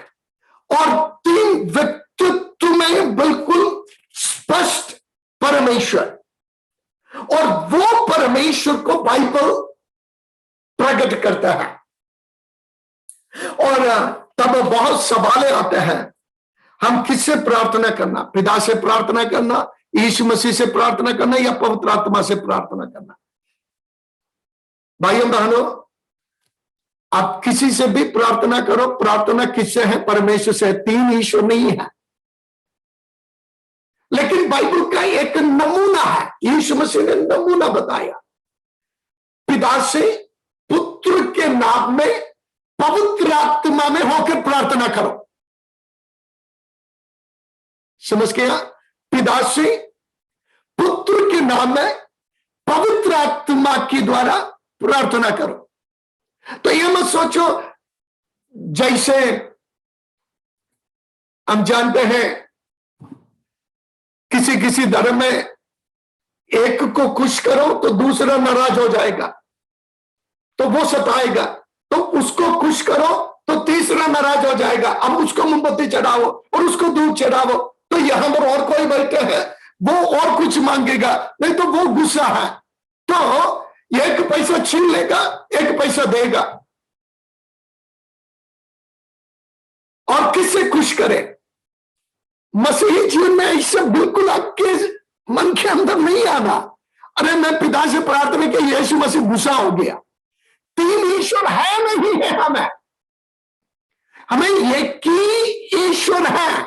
और तीन व्यक्तित्व में बिल्कुल स्पष्ट परमेश्वर, और वो परमेश्वर को बाइबल प्रकट करता है। और तब बहुत सवाल आते हैं, हम किससे प्रार्थना करना, पिता से प्रार्थना करना, यीशु मसीह से प्रार्थना करना, या पवित्र आत्मा से प्रार्थना करना। भाइयों बहनों, आप किसी से भी प्रार्थना करो, प्रार्थना किससे है? परमेश्वर से। तीन ईश्वर नहीं है, लेकिन बाइबल का एक नमूना है। यीशु मसीह ने नमूना बताया, पिता से पुत्र के नाम में पवित्र आत्मा में होकर प्रार्थना करो। समझ गया? पिता से पुत्र के नाम में पवित्र आत्मा के द्वारा प्रार्थना करो। तो ये मत सोचो जैसे हम जानते हैं किसी किसी धर्म में एक को खुश करो तो दूसरा नाराज हो जाएगा, तो वो सताएगा, तो उसको खुश करो तो तीसरा नाराज हो जाएगा। अब उसको मोमबत्ती चढ़ाओ और उसको दूध चढ़ाओ, तो यहां पर और कोई बैठे हैं, वो और कुछ मांगेगा, नहीं तो वो गुस्सा है, तो एक पैसा छीन लेगा, एक पैसा देगा। और किससे खुश करे? मसीही जीवन में ऐसे बिल्कुल आपके मन के अंदर नहीं आना, अरे मैं पिता से प्रार्थना की, यीशु मसीह गुस्सा हो गया। तीन ईश्वर है नहीं है, हमें एक ही ईश्वर है।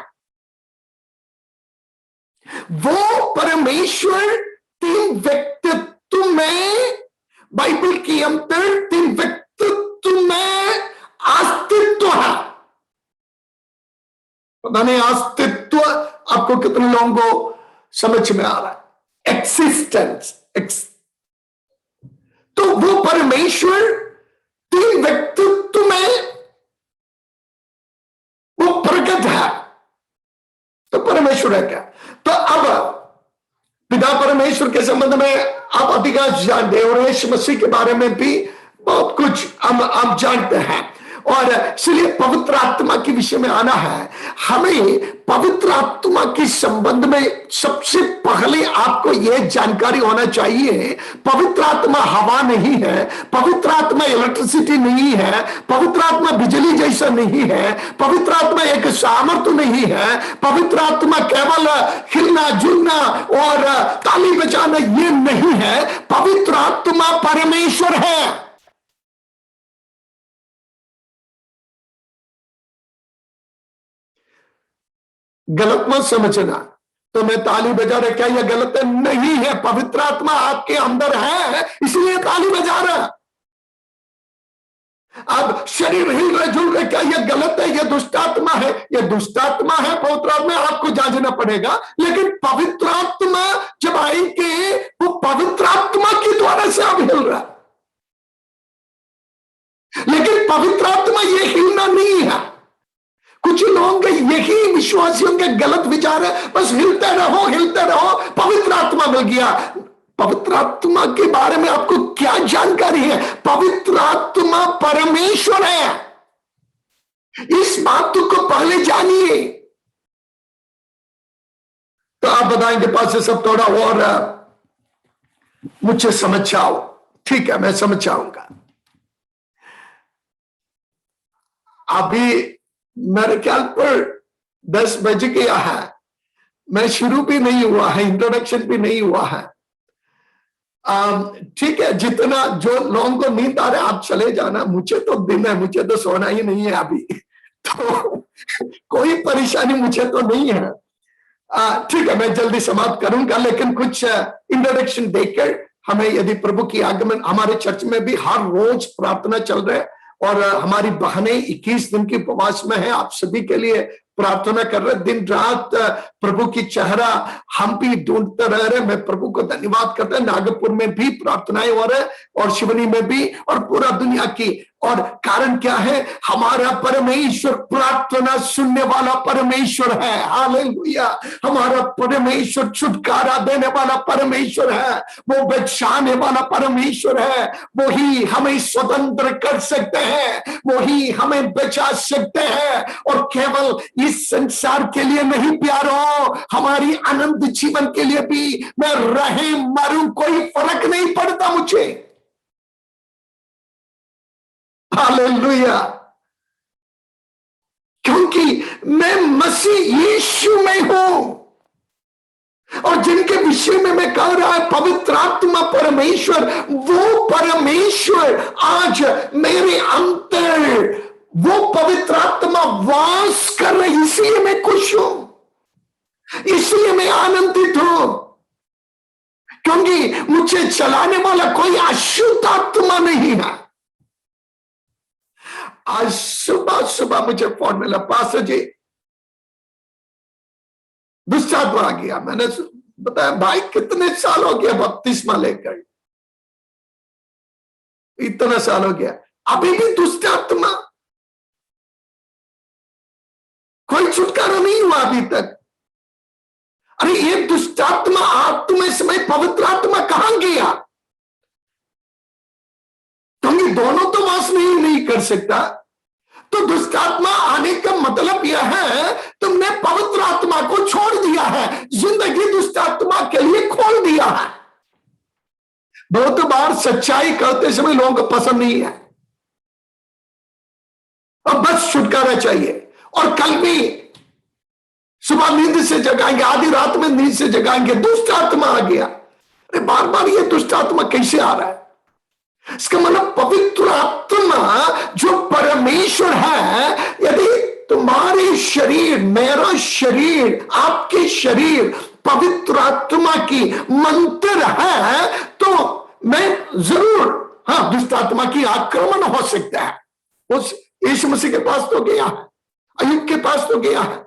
वो परमेश्वर तीन व्यक्तित्व में, बाइबल की अंतर तीन व्यक्तित्व में अस्तित्व है। पता नहीं अस्तित्व आपको कितने लोगों को समझ में आ रहा है? एक्सिस्टेंस, तो वो परमेश्वर तीन व्यक्तित्व में वो प्रकट है। तो परमेश्वर है क्या? तो अब पिता परमेश्वर के संबंध में आप अधिकांश जानते हैं, और यीशु मसीह के बारे में भी बहुत कुछ हम जानते हैं। और इसलिए पवित्र आत्मा के विषय में आना है। हमें पवित्र आत्मा के संबंध में सबसे पहले आपको यह जानकारी होना चाहिए, पवित्र आत्मा हवा नहीं है, पवित्र आत्मा इलेक्ट्रिसिटी नहीं है, पवित्र आत्मा बिजली जैसा नहीं है, पवित्र आत्मा एक सामर्थ्य नहीं है, पवित्र आत्मा केवल हिलना जुलना और ताली बजाना ये नहीं है। पवित्र आत्मा परमेश्वर है। गलत मत समझना, तो मैं ताली बजा रहा, क्या यह गलत है? नहीं है, पवित्र आत्मा आपके अंदर है इसलिए ताली बजा रहा। अब शरीर हिल रहे जुल रहे, क्या यह गलत है? यह दुष्ट आत्मा है, यह दुष्ट आत्मा है, पवित्र आत्मा आपको जांचना पड़ेगा। लेकिन पवित्र आत्मा जब आएंगे, वो पवित्र आत्मा के द्वारा से आप हिल रहा, लेकिन पवित्र आत्मा ये हिलना नहीं है। कुछ लोगों के यही विश्वासियों के गलत विचार है, बस हिलते रहो, पवित्र आत्मा मिल गया। पवित्र आत्मा के बारे में आपको क्या जानकारी है? पवित्र आत्मा परमेश्वर है, इस बात को पहले जानिए। तो आप बताएंगे पास से सब थोड़ा और मुझे समझाओ। ठीक है, मैं समझाऊंगा। अभी मेरे ख्याल पर 10 बज गया है, मैं शुरू भी नहीं हुआ है, इंट्रोडक्शन भी नहीं हुआ है। ठीक है, जितना जो लोगों को नींद आ रहा है आप चले जाना, मुझे तो दिन है, मुझे तो सोना ही नहीं है अभी, तो कोई परेशानी मुझे तो नहीं है। ठीक है, मैं जल्दी समाप्त करूंगा, लेकिन कुछ इंट्रोडक्शन देकर हमें, यदि प्रभु की आगमन, हमारे चर्च में भी हर रोज प्रार्थना चल रहा है और हमारी बहनें 21 दिन की उपवास में है, आप सभी के लिए प्रार्थना कर रहे, दिन रात प्रभु की चेहरा हम भी ढूंढते रह रहे। मैं प्रभु को धन्यवाद करता हूं। नागपुर में भी प्रार्थनाएं हो रहे और शिवनी में भी, और पूरा दुनिया की और कारण क्या है? हमारा परमेश्वर प्रार्थना सुनने वाला परमेश्वर है। हालेलुया। हमारा परमेश्वर छुटकारा देने वाला परमेश्वर है, वो बचाने वाला परमेश्वर है। वही हमें स्वतंत्र कर सकते हैं, वही हमें बचा सकते हैं। और केवल इस संसार के लिए नहीं प्यारो, हमारी अनंत जीवन के लिए भी। मैं रहे मरूं कोई फर्क नहीं पड़ता मुझे। हालेलुया। क्योंकि मैं मसीह यीशु में हूं। और जिनके विषय में मैं कह रहा है पवित्र आत्मा परमेश्वर, वो परमेश्वर आज मेरे अंतर, वो पवित्र आत्मा वास कर रही, इसलिए मैं खुश हूं, इसलिए मैं आनंदित हूं। क्योंकि मुझे चलाने वाला कोई अशुद्ध आत्मा नहीं है। आज सुबह सुबह मुझे फोन मिला, पास्टर जी दुष्ट आत्मा आ गया। मैंने बताया भाई कितने साल हो गया बपतिस्मा लेकर? इतना साल हो गया, अभी भी दुष्ट आत्मा, कोई छुटकारा नहीं हुआ अभी तक। अरे ये दुष्ट आत्मा आत्मा समय पवित्र आत्मा कहां गया? क्योंकि दोनों तो वास नहीं कर सकता। तो दुष्ट आत्मा आने का मतलब यह है तुमने पवित्र आत्मा को छोड़ दिया है, जिंदगी दुष्ट आत्मा के लिए खोल दिया है। बहुत बार सच्चाई कहते समय लोगों को पसंद नहीं है, और बस छुटकारा चाहिए। और कल भी सुबह नींद से जगाएंगे, आधी रात में नींद से जगाएंगे, दुष्ट आत्मा आ गया। अरे बार बार ये दुष्ट आत्मा कैसे आ रहा है? इसका मतलब पवित्र आत्मा जो परमेश्वर है, यदि तुम्हारे शरीर, मेरा शरीर, आपके शरीर पवित्र आत्मा की मंत्र है, तो मैं जरूर, हाँ, दुष्ट आत्मा की आक्रमण हो सकता है। उस यीशु मसीह के पास तो गया है, अय्यूब के पास तो गया है,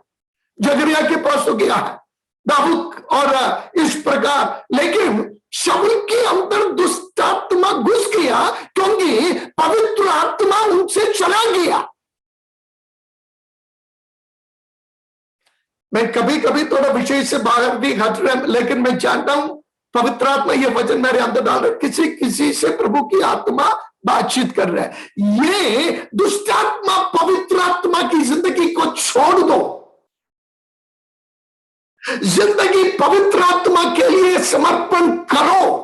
जकरिया के पास तो गया है, दाऊद और इस प्रकार। लेकिन शाऊल के अंदर दुष्ट आत्मा घुस गया क्योंकि पवित्र आत्मा उनसे चला गया। मैं कभी कभी थोड़ा विषय से बाहर भी हट रहा, लेकिन मैं जानता हूं पवित्र आत्मा ये वचन मेरे अंदर डाल रहा है, किसी किसी से प्रभु की आत्मा बातचीत कर रहा है। ये दुष्ट आत्मा पवित्र आत्मा की जिंदगी को छोड़ दो, जिंदगी पवित्र आत्मा के लिए समर्पण करो,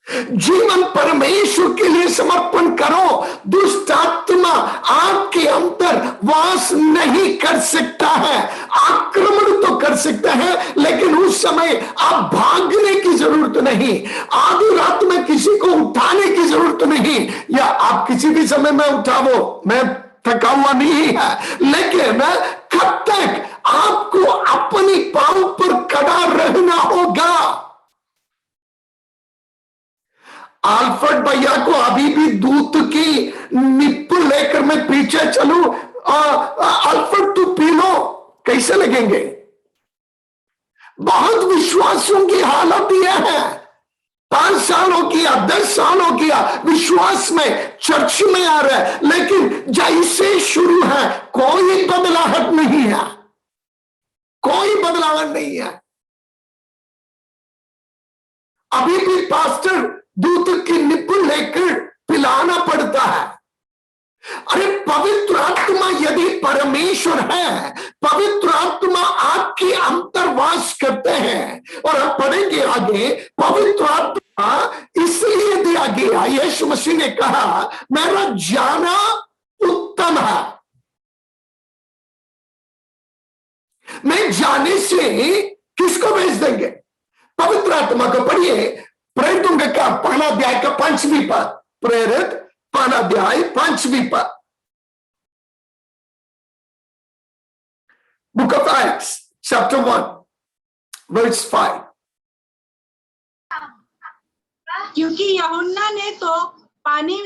जीवन परमेश्वर के लिए समर्पण करो। दुष्ट आत्मा आपके अंदर वास नहीं कर सकता है, आक्रमण तो कर सकता है, लेकिन उस समय आप भागने की जरूरत नहीं, आधी रात में किसी को उठाने की जरूरत नहीं, या आप किसी भी समय में उठाओ, मैं थका हुआ नहीं है, लेकिन कब तक आपको अपनी पांव पर खड़ा रहना होगा। अल्फ्रेड भैया को अभी भी दूध की निप लेकर मैं पीछे चलूं, अल्फ्रेड तू पी लो, कैसे लगेंगे? बहुत विश्वासों की हालत यह है, 5 साल हो गया, 10 साल हो गया, विश्वास में चर्च में आ रहा है, लेकिन जैसे शुरू है कोई बदलाव नहीं है, कोई बदलाव नहीं है। अभी भी पास्टर दूध की निप लेकर पिलाना पड़ता है। अरे पवित्र आत्मा यदि परमेश्वर है, पवित्र आत्मा आपके अंतर्वास करते हैं। और हम पढ़ेंगे आगे, पवित्र आत्मा इसलिए दिया गया, यीशु मसीह ने कहा मेरा जाना उत्तम है। मैं जाने से किसको भेज देंगे? पवित्र आत्मा को। पढ़िए प्रेरितों का 1 अध्याय का 5वीं पद, प्रेरित 1 अध्याय 5वीं पद, book of Acts chapter 1 verse 5। क्योंकि यूहन्ना ने तो पानी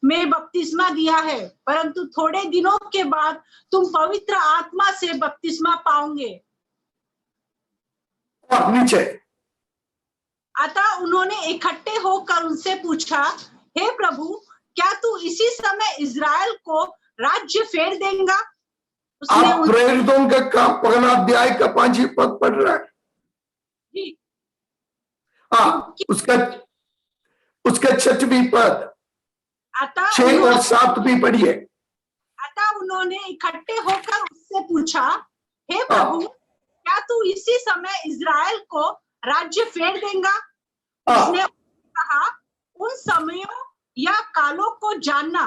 में बपतिस्मा दिया है, परंतु थोड़े दिनों के बाद तुम पवित्र आत्मा से बपतिस्मा पाओगे। और नीचे, अतः उन्होंने इकट्ठे होकर उनसे पूछा, हे प्रभु, क्या तू इसी समय इज़राइल को राज्य फेर देगा? उसने आप प्रेरितों का काम 15 अध्याय का 5 पद पढ़ रहा है। उसका 6वां पद, 6 और 7 भी पढ़िए। अतः उन्होंने इकट्ठे होकर उससे पूछा, हे प्रभु, क्या तू इसी समय इज़राइल को राज्य फेर देगा? उसने कहा, उन समयों या कालों को जानना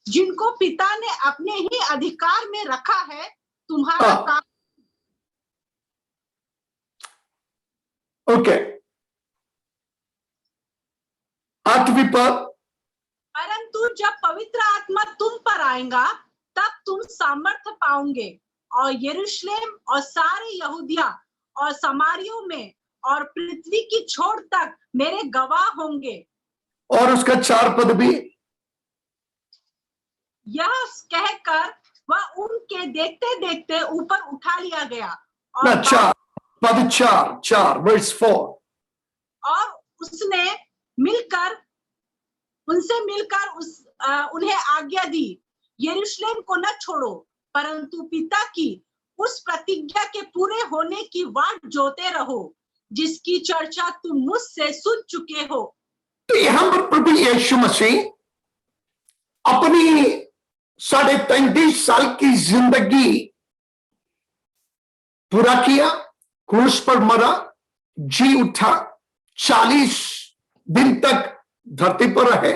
जिनको पिता ने अपने ही अधिकार में रखा है तुम्हारा काम। ओके, 8वां पद, परंतु जब पवित्र आत्मा तुम पर आएगा तब तुम सामर्थ्य पाओगे और यरूशलेम और सारे यहूदिया और समारियों में और पृथ्वी की छोर तक मेरे गवाह होंगे। और उसका 4 पद भी, यह कहकर वह उनके देखते देखते ऊपर उठा लिया गया और 4 वर्स 4, और उसने उनसे मिलकर उन्हें आज्ञा दी, यरूशलेम को न छोड़ो परंतु पिता की उस प्रतिज्ञा के पूरे होने की वाट जोते रहो जिसकी चर्चा तुम मुझसे सुन चुके हो। तो यहां पर प्रभु यीशु मसीह अपनी 33.5 साल की जिंदगी पूरा किया, क्रूस पर मरा, जी उठा, 40 दिन तक धरती पर रहे,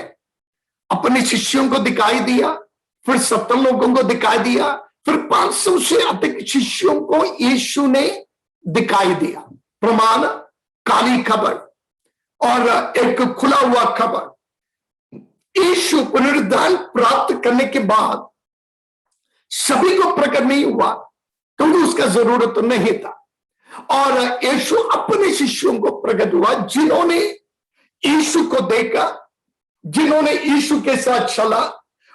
अपने शिष्यों को दिखाई दिया, फिर 70 लोगों को दिखाई दिया, फिर 500 से अधिक शिष्यों को यीशु ने दिखाई दिया। प्रमाण, काली खबर और एक खुला हुआ खबर। यीशु पुनरुद्धान प्राप्त करने के बाद सभी को प्रकट नहीं हुआ क्योंकि उसका जरूरत नहीं था, और यीशु अपने शिष्यों को प्रकट हुआ जिन्होंने यीशु को देखा, जिन्होंने यीशु के साथ चला।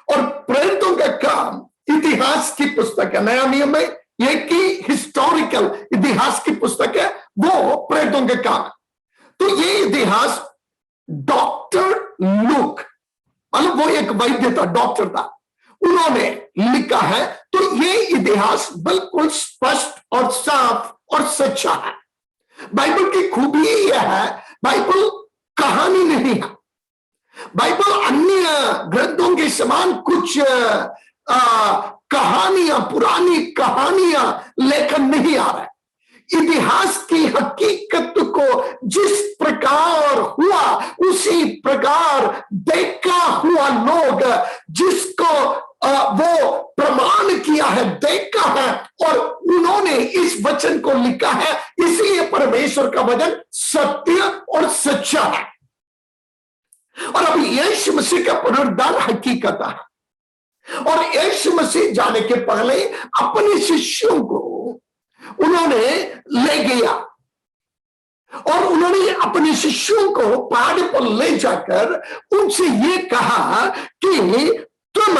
और प्रेरितों का काम इतिहास की पुस्तक है, नया नियम में यह कि हिस्टोरिकल इतिहास की पुस्तक है, वो प्रेरितों का काम है। तो ये इतिहास डॉक्टर लूक, मतलब वो एक वैद्य था, डॉक्टर था, उन्होंने लिखा है। तो ये इतिहास बिल्कुल स्पष्ट और साफ और सच्चा है। बाइबल की खूबी यह है, बाइबल कहानी नहीं है। बाइबल अन्य ग्रंथों के समान कुछ कहानियां, पुरानी कहानियां लेकर नहीं आ रहा है। इतिहास की हकीकत को जिस प्रकार हुआ उसी प्रकार देखा हुआ लोग जिसको वो प्रमाण किया है, देखा है, और उन्होंने इस वचन को लिखा है, इसलिए परमेश्वर का वचन सत्य और सच्चा है। और अब यीशु मसीह का पुनरुद्धान हकीकत है। और यीशु मसीह जाने के पहले अपने शिष्यों को उन्होंने ले गया और उन्होंने अपने शिष्यों को पहाड़ पर ले जाकर उनसे ये कहा कि तुम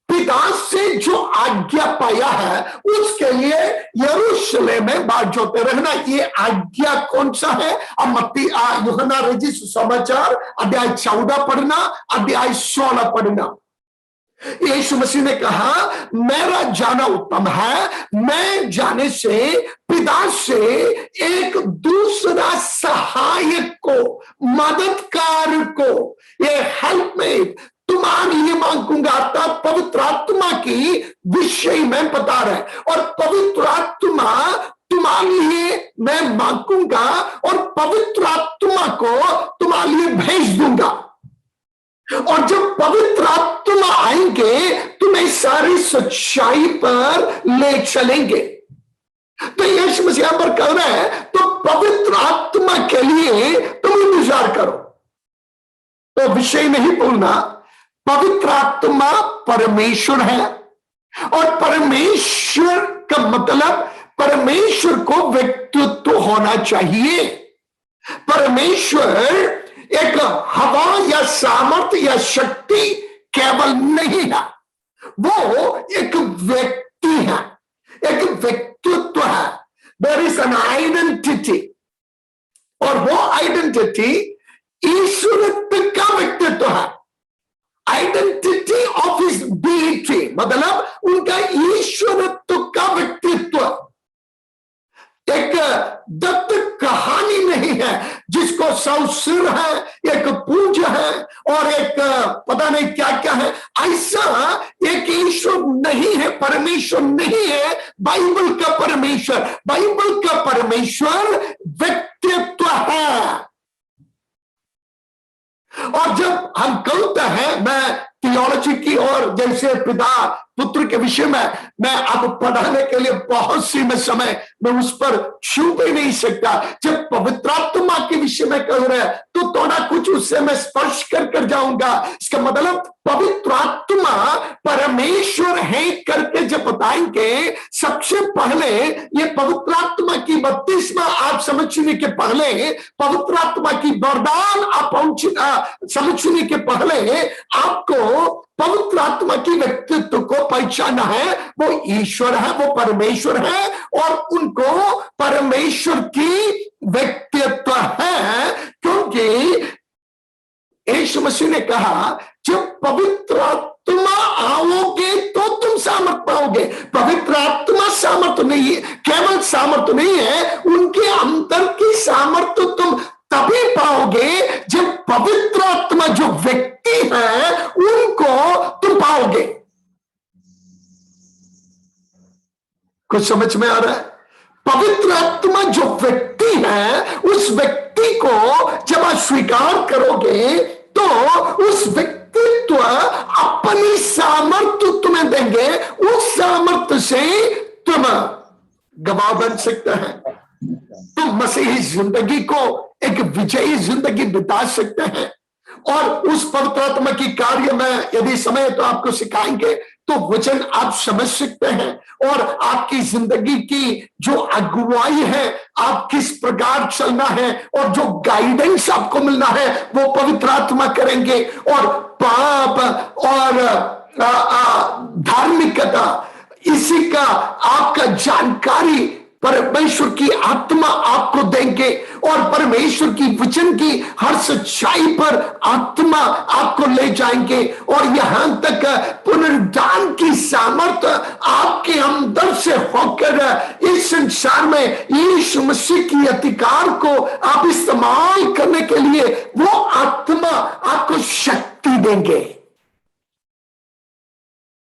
पिता से जो आज्ञा पाया है उसके लिए यरूशलेम में बाट जोते रहना। ये आज्ञा कौन सा है? अब मत्ती यूहन्ना रचित सुसमाचार अध्याय 14 पढ़ना, अध्याय 16 पढ़ना। यीशु मसीह ने कहा, मेरा जाना उत्तम है, मैं जाने से पिता से एक दूसरा सहायक को, मददगार को, ये हेल्पमेट तुम्हारे लिए मांगूंगा। अर्थात पवित्र आत्मा की विषय में बता रहे, और पवित्र आत्मा तुम्हारे लिए मैं मांगूंगा और पवित्र आत्मा को तुम्हारे लिए भेज दूंगा। और जब पवित्र आत्मा आएंगे तुम्हें सारी सच्चाई पर ले चलेंगे। तो यीशु मसीह पर कह रहा है, तो पवित्र आत्मा के लिए तुम इंतजार करो। तो विषय नहीं भूलना, पवित्र आत्मा परमेश्वर है, और परमेश्वर का मतलब परमेश्वर को व्यक्तित्व होना चाहिए। परमेश्वर एक हवा या सामर्थ्य या शक्ति केवल नहीं है, वो एक व्यक्ति है, एक व्यक्तित्व है। देयर इज एन आइडेंटिटी, और वो आइडेंटिटी ईश्वरत्व का व्यक्तित्व है। मतलब उनका ईश्वरत्व का व्यक्तित्व एक दत्त कहानी नहीं है जिसको 100 सिर है, एक पूज है और एक पता नहीं क्या क्या है। ऐसा एक ईश्वर नहीं है, परमेश्वर नहीं है बाइबल का परमेश्वर। बाइबल का परमेश्वर व्यक्तित्व है। और जब हम कहते हैं, मैं थियोलॉजी की और जैसे पिता पुत्र के विषय में मैं अब पढ़ाने के लिए बहुत सी में समय मैं उस पर छू भी नहीं सकता। जब पवित्र आत्मा के विषय में कह रहे हैं तो थोड़ा कुछ उससे मैं स्पर्श कर जाऊंगा। इसका मतलब पवित्र आत्मा परमेश्वर है करके जब बताएंगे, सबसे पहले ये पवित्र आत्मा की बपतिस्मा आप समझने के पहले, पवित्र आत्मा की वरदान आप समझने के पहले आपको पवित्र आत्मा की व्यक्तित्व को पहचाना है। वो ईश्वर है, वो परमेश्वर है और उनको परमेश्वर की व्यक्तित्व है। क्योंकि यीशु मसीह ने कहा जब पवित्र आत्मा आओगे तो तुम सामर्थ पाओगे। पवित्र आत्मा सामर्थ नहीं है, केवल सामर्थ नहीं है, उनके अंदर की सामर्थ तुम तभी पाओगे जब पवित्र आत्मा जो व्यक्ति है उनको तुम पाओगे। कुछ समझ में आ रहा है? पवित्र आत्मा जो व्यक्ति है उस व्यक्ति को जब आप स्वीकार करोगे तो उस व्यक्तित्व अपनी सामर्थ्य तुम्हें देंगे। उस सामर्थ्य से तुम गवाह बन सकते हैं, तुम मसीही जिंदगी को एक विजयी जिंदगी बिता सकते हैं। और उस पवित्र आत्मा की कार्य में यदि समय तो आपको सिखाएंगे तो वचन आप समझ सकते हैं और आपकी जिंदगी की जो अगुवाई है, आप किस प्रकार चलना है और जो गाइडेंस आपको मिलना है वो पवित्र आत्मा करेंगे। और पाप और धार्मिकता इसी का आपका जानकारी परमेश्वर की आत्मा आपको देंगे और परमेश्वर की वचन की हर सच्चाई पर आत्मा आपको ले जाएंगे। और यहां तक पुनरुद्धान की सामर्थ्य आपके अंदर से होकर इस संसार में यीशु मसीह की अधिकार को आप इस्तेमाल करने के लिए वो आत्मा आपको शक्ति देंगे।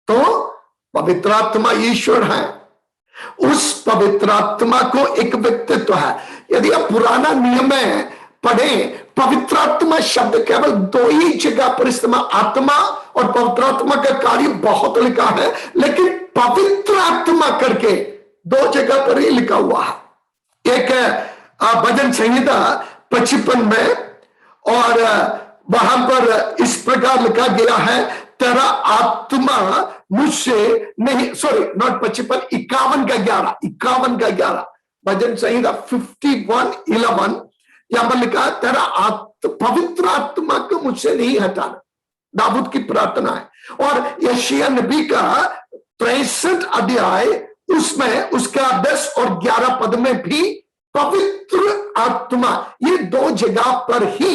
तो पवित्र आत्मा ईश्वर है, उस पवित्र आत्मा को एक व्यक्तित्व है। यदि आप पुराना नियम में पढ़े, पवित्र आत्मा शब्द केवल 2 ही जगह पर इस्तेमाल, आत्मा और पवित्र आत्मा का कार्य बहुत लिखा है, लेकिन पवित्र आत्मा करके 2 जगह पर ही लिखा हुआ है। एक भजन संहिता 55 में और वहां पर इस प्रकार लिखा गया है, तेरा आत्मा मुझसे नहीं, सॉरी नॉट 55, 51 का 11 भजन संहिता 51:11 यहां पर लिखा है, तेरा पवित्र आत्मा को मुझसे नहीं हटाना। दाऊद की प्रार्थना है। और यशायाह नबी का 63 अध्याय उसमें उसका 10 और 11 पद में भी पवित्र आत्मा, ये 2 जगह पर ही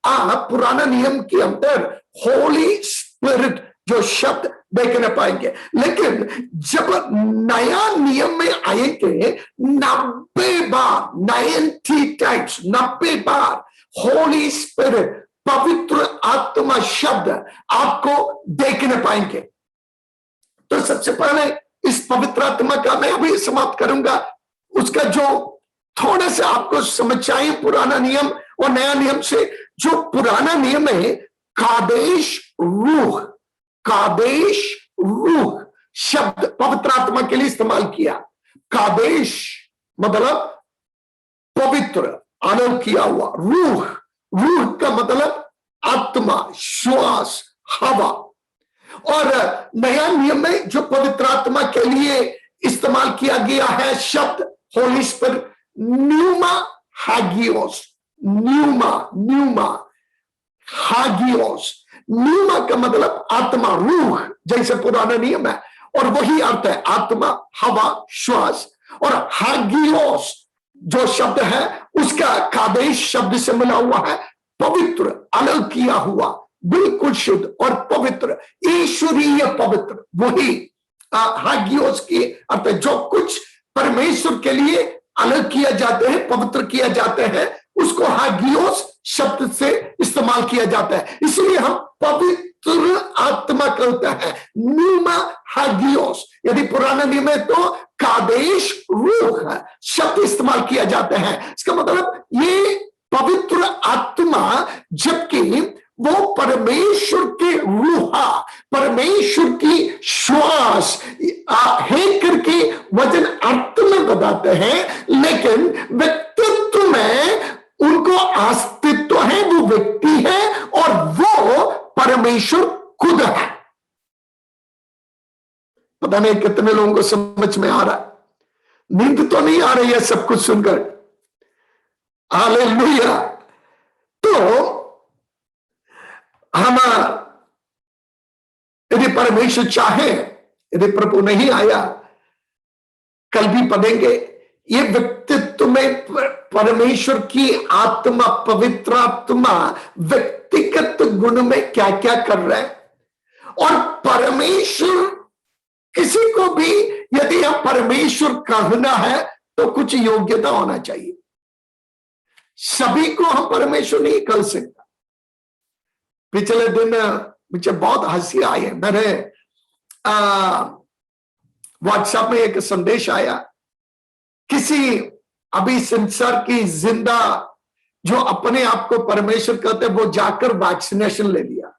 आप पुराना नियम के अंदर होली स्पिरिट जो शब्द देखने पाएंगे। लेकिन जब नया नियम में आएंगे 90 बार 90 टाइम्स 90 बार होली स्पिरिट पवित्र आत्मा शब्द आपको देखने पाएंगे। तो सबसे पहले इस पवित्र आत्मा का मैं अभी समाप्त करूंगा, उसका जो थोड़ा सा आपको समझ आए पुराना नियम और नया नियम से। जो पुराना नियम है कादेश रूह शब्द पवित्र आत्मा के लिए इस्तेमाल किया। कादेश मतलब पवित्र, अलग किया हुआ। रूह का मतलब आत्मा, श्वास, हवा। और नया नियम में जो पवित्र आत्मा के लिए इस्तेमाल किया गया है शब्द होली स्पिरिट, न्यूमा हागियोस। न्यूमा का मतलब आत्मा, रूह जैसे पुराना नियम है, और वही अर्थ है आत्मा, हवा, श्वास। और हागियोस जो शब्द है उसका कादेश शब्द से मिला हुआ है पवित्र, अलग किया हुआ, बिल्कुल शुद्ध और पवित्र, ईश्वरीय पवित्र, वही हागियोस की अर्थ जो कुछ परमेश्वर के लिए अलग किया जाते हैं, पवित्र किया जाते हैं, उसको हागियोस शब्द से इस्तेमाल किया जाता है। इसलिए हम पवित्र आत्मा कहते हैं, न्यूमा हागियोस। यदि पुराना नियम है तो कादेश रूह शब्द इस्तेमाल किया जाता है। इसका मतलब ये पवित्र आत्मा, जबकि वो परमेश्वर के रूहा, परमेश्वर की श्वास है करके वचन अर्थ में बताते हैं, लेकिन व्यक्तित्व में उनको अस्तित्व है, वो व्यक्ति है और वो परमेश्वर खुद है। पता नहीं कितने लोगों को समझ में आ रहा है, नींद तो नहीं आ रही है सब कुछ सुनकर। हालेलुया। तो हम यदि परमेश्वर चाहे, यदि प्रभु नहीं आया, कल भी पढ़ेंगे, ये व्यक्तित्व में परमेश्वर की आत्मा, पवित्र आत्मा व्यक्तिगत गुण में क्या क्या कर रहा है। और परमेश्वर किसी को भी यदि हम परमेश्वर कहना है तो कुछ योग्यता होना चाहिए। सभी को हम परमेश्वर नहीं कह सकता। पिछले दिन मुझे बहुत हंसी आई है, मैंने व्हाट्सएप में एक संदेश आया, किसी अभी संसार की जिंदा जो अपने आप को परमेश्वर कहते हैं, वो जाकर वैक्सीनेशन ले लिया।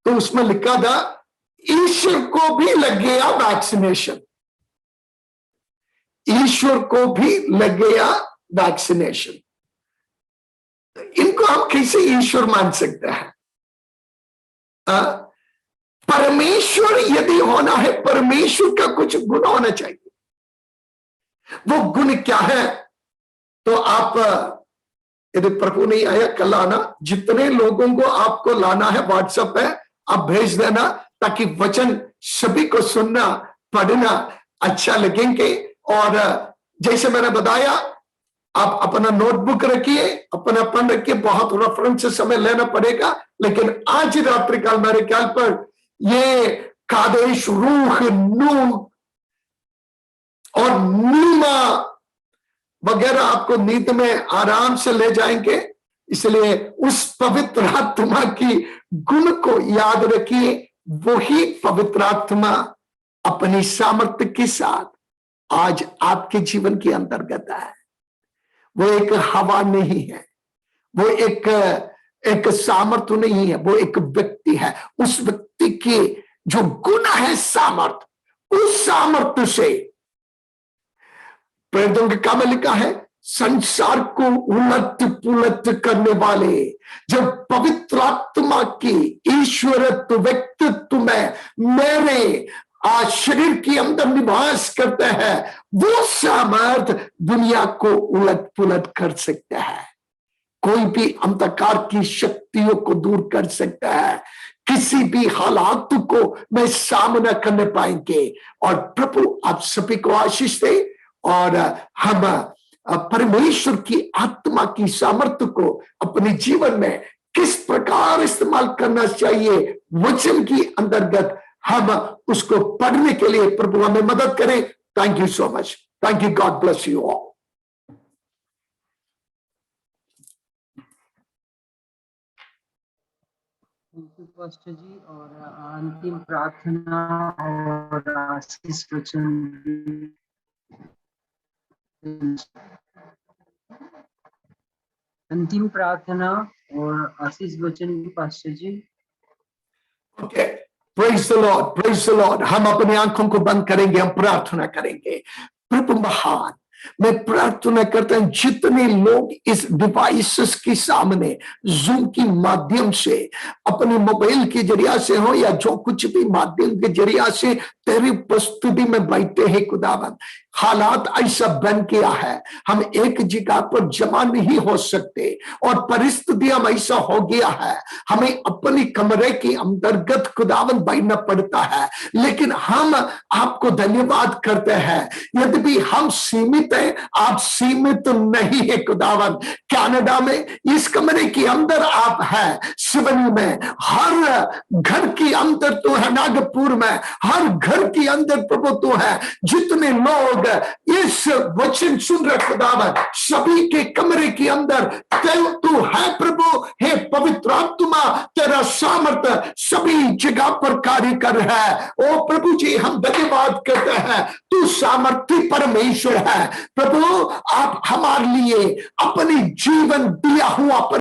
तो उसमें लिखा था ईश्वर को भी लग गया वैक्सीनेशन, ईश्वर को भी लग गया वैक्सीनेशन। इनको हम कैसे ईश्वर मान सकते हैं? परमेश्वर यदि होना है, परमेश्वर का कुछ गुण होना चाहिए। वो गुण क्या है? तो आप यदि प्रभु नहीं आया कल आना, जितने लोगों को आपको लाना है व्हाट्सएप पे आप भेज देना, ताकि वचन सभी को सुनना पढ़ना अच्छा लगेंगे। और जैसे मैंने बताया, आप अपना नोटबुक रखिए, अपना पेन रखिए, बहुत रेफरेंस समय लेना पड़ेगा, लेकिन आज रात्रि काल मेरे ख्याल पर ये कादेश रूह नूह और नीमा वगैरह आपको नींद में आराम से ले जाएंगे। इसलिए उस पवित्र आत्मा की गुण को याद रखिए। वही पवित्र आत्मा अपनी सामर्थ्य के साथ आज आपके जीवन के अंतर्गत है। वो एक हवा नहीं है, वो एक सामर्थ्य नहीं है, वो एक व्यक्ति है। उस व्यक्ति के जो गुण है सामर्थ्य, उस सामर्थ्य से प्रेरितों के काम में लिखा है, संसार को उलट पुलट करने वाले, जब पवित्र आत्मा की ईश्वरत्व व्यक्तित्व में मेरे शरीर के अंदर निवास करते हैं, वो सामर्थ दुनिया को उलट पुलट कर सकता है। कोई भी अंधकार की शक्तियों को दूर कर सकता है। किसी भी हालात को मैं सामना करने पाएंगे। और प्रभु आप सभी को आशीष दे और हम परमेश्वर की आत्मा की सामर्थ्य को अपने जीवन में किस प्रकार इस्तेमाल करना चाहिए, वचन की अंतर्गत हम उसको पढ़ने के लिए प्रभु हमें मदद करें। Thank you so much. Thank you. God bless you all. Pastor ji, और अंतिम प्रार्थना और आशीष वचन। अंतिम प्रार्थना और आशीष वचन pastor ji. Okay, praise the lord, praise the lord. हम अपनी आंखों को बंद करेंगे, हम प्रार्थना करेंगे। प्रभु महान, मैं प्रार्थना करता हूं जितने लोग इस डिवाइसेस के सामने जूम के माध्यम से, अपने मोबाइल के जरिया से हो या जो कुछ भी माध्यम के जरिया से तेरी उपस्थिति में बैठे हैं खुदावंद, हालात ऐसा बन गया है, हम एक जगह पर जमा नहीं हो सकते और परिस्थितियां ऐसा हो गया है, हमें अपनी कमरे के अंतर्गत खुदावन बैठना पड़ता है। लेकिन हम आपको धन्यवाद करते हैं, यद्यपि हम सीमित हैं, आप सीमित नहीं है खुदावन। कनाडा में इस कमरे के अंदर आप हैं, सिवनी में हर घर के अंदर तो है, नागपुर में हर घर के अंदर प्रभु तो है। जितने लोग इस वचन सुन रहे खुदावन, सभी के कमरे के अंदर तू है प्रभु। हे पवित्र आत्मा, तेरा सामर्थ सभी जगह पर कार्य कर रहा है। ओ प्रभु जी, हम धन्यवाद करते हैं, तू सामर्थी परमेश्वर है प्रभु। आप हमारे लिए अपनी जीवन दिया हुआ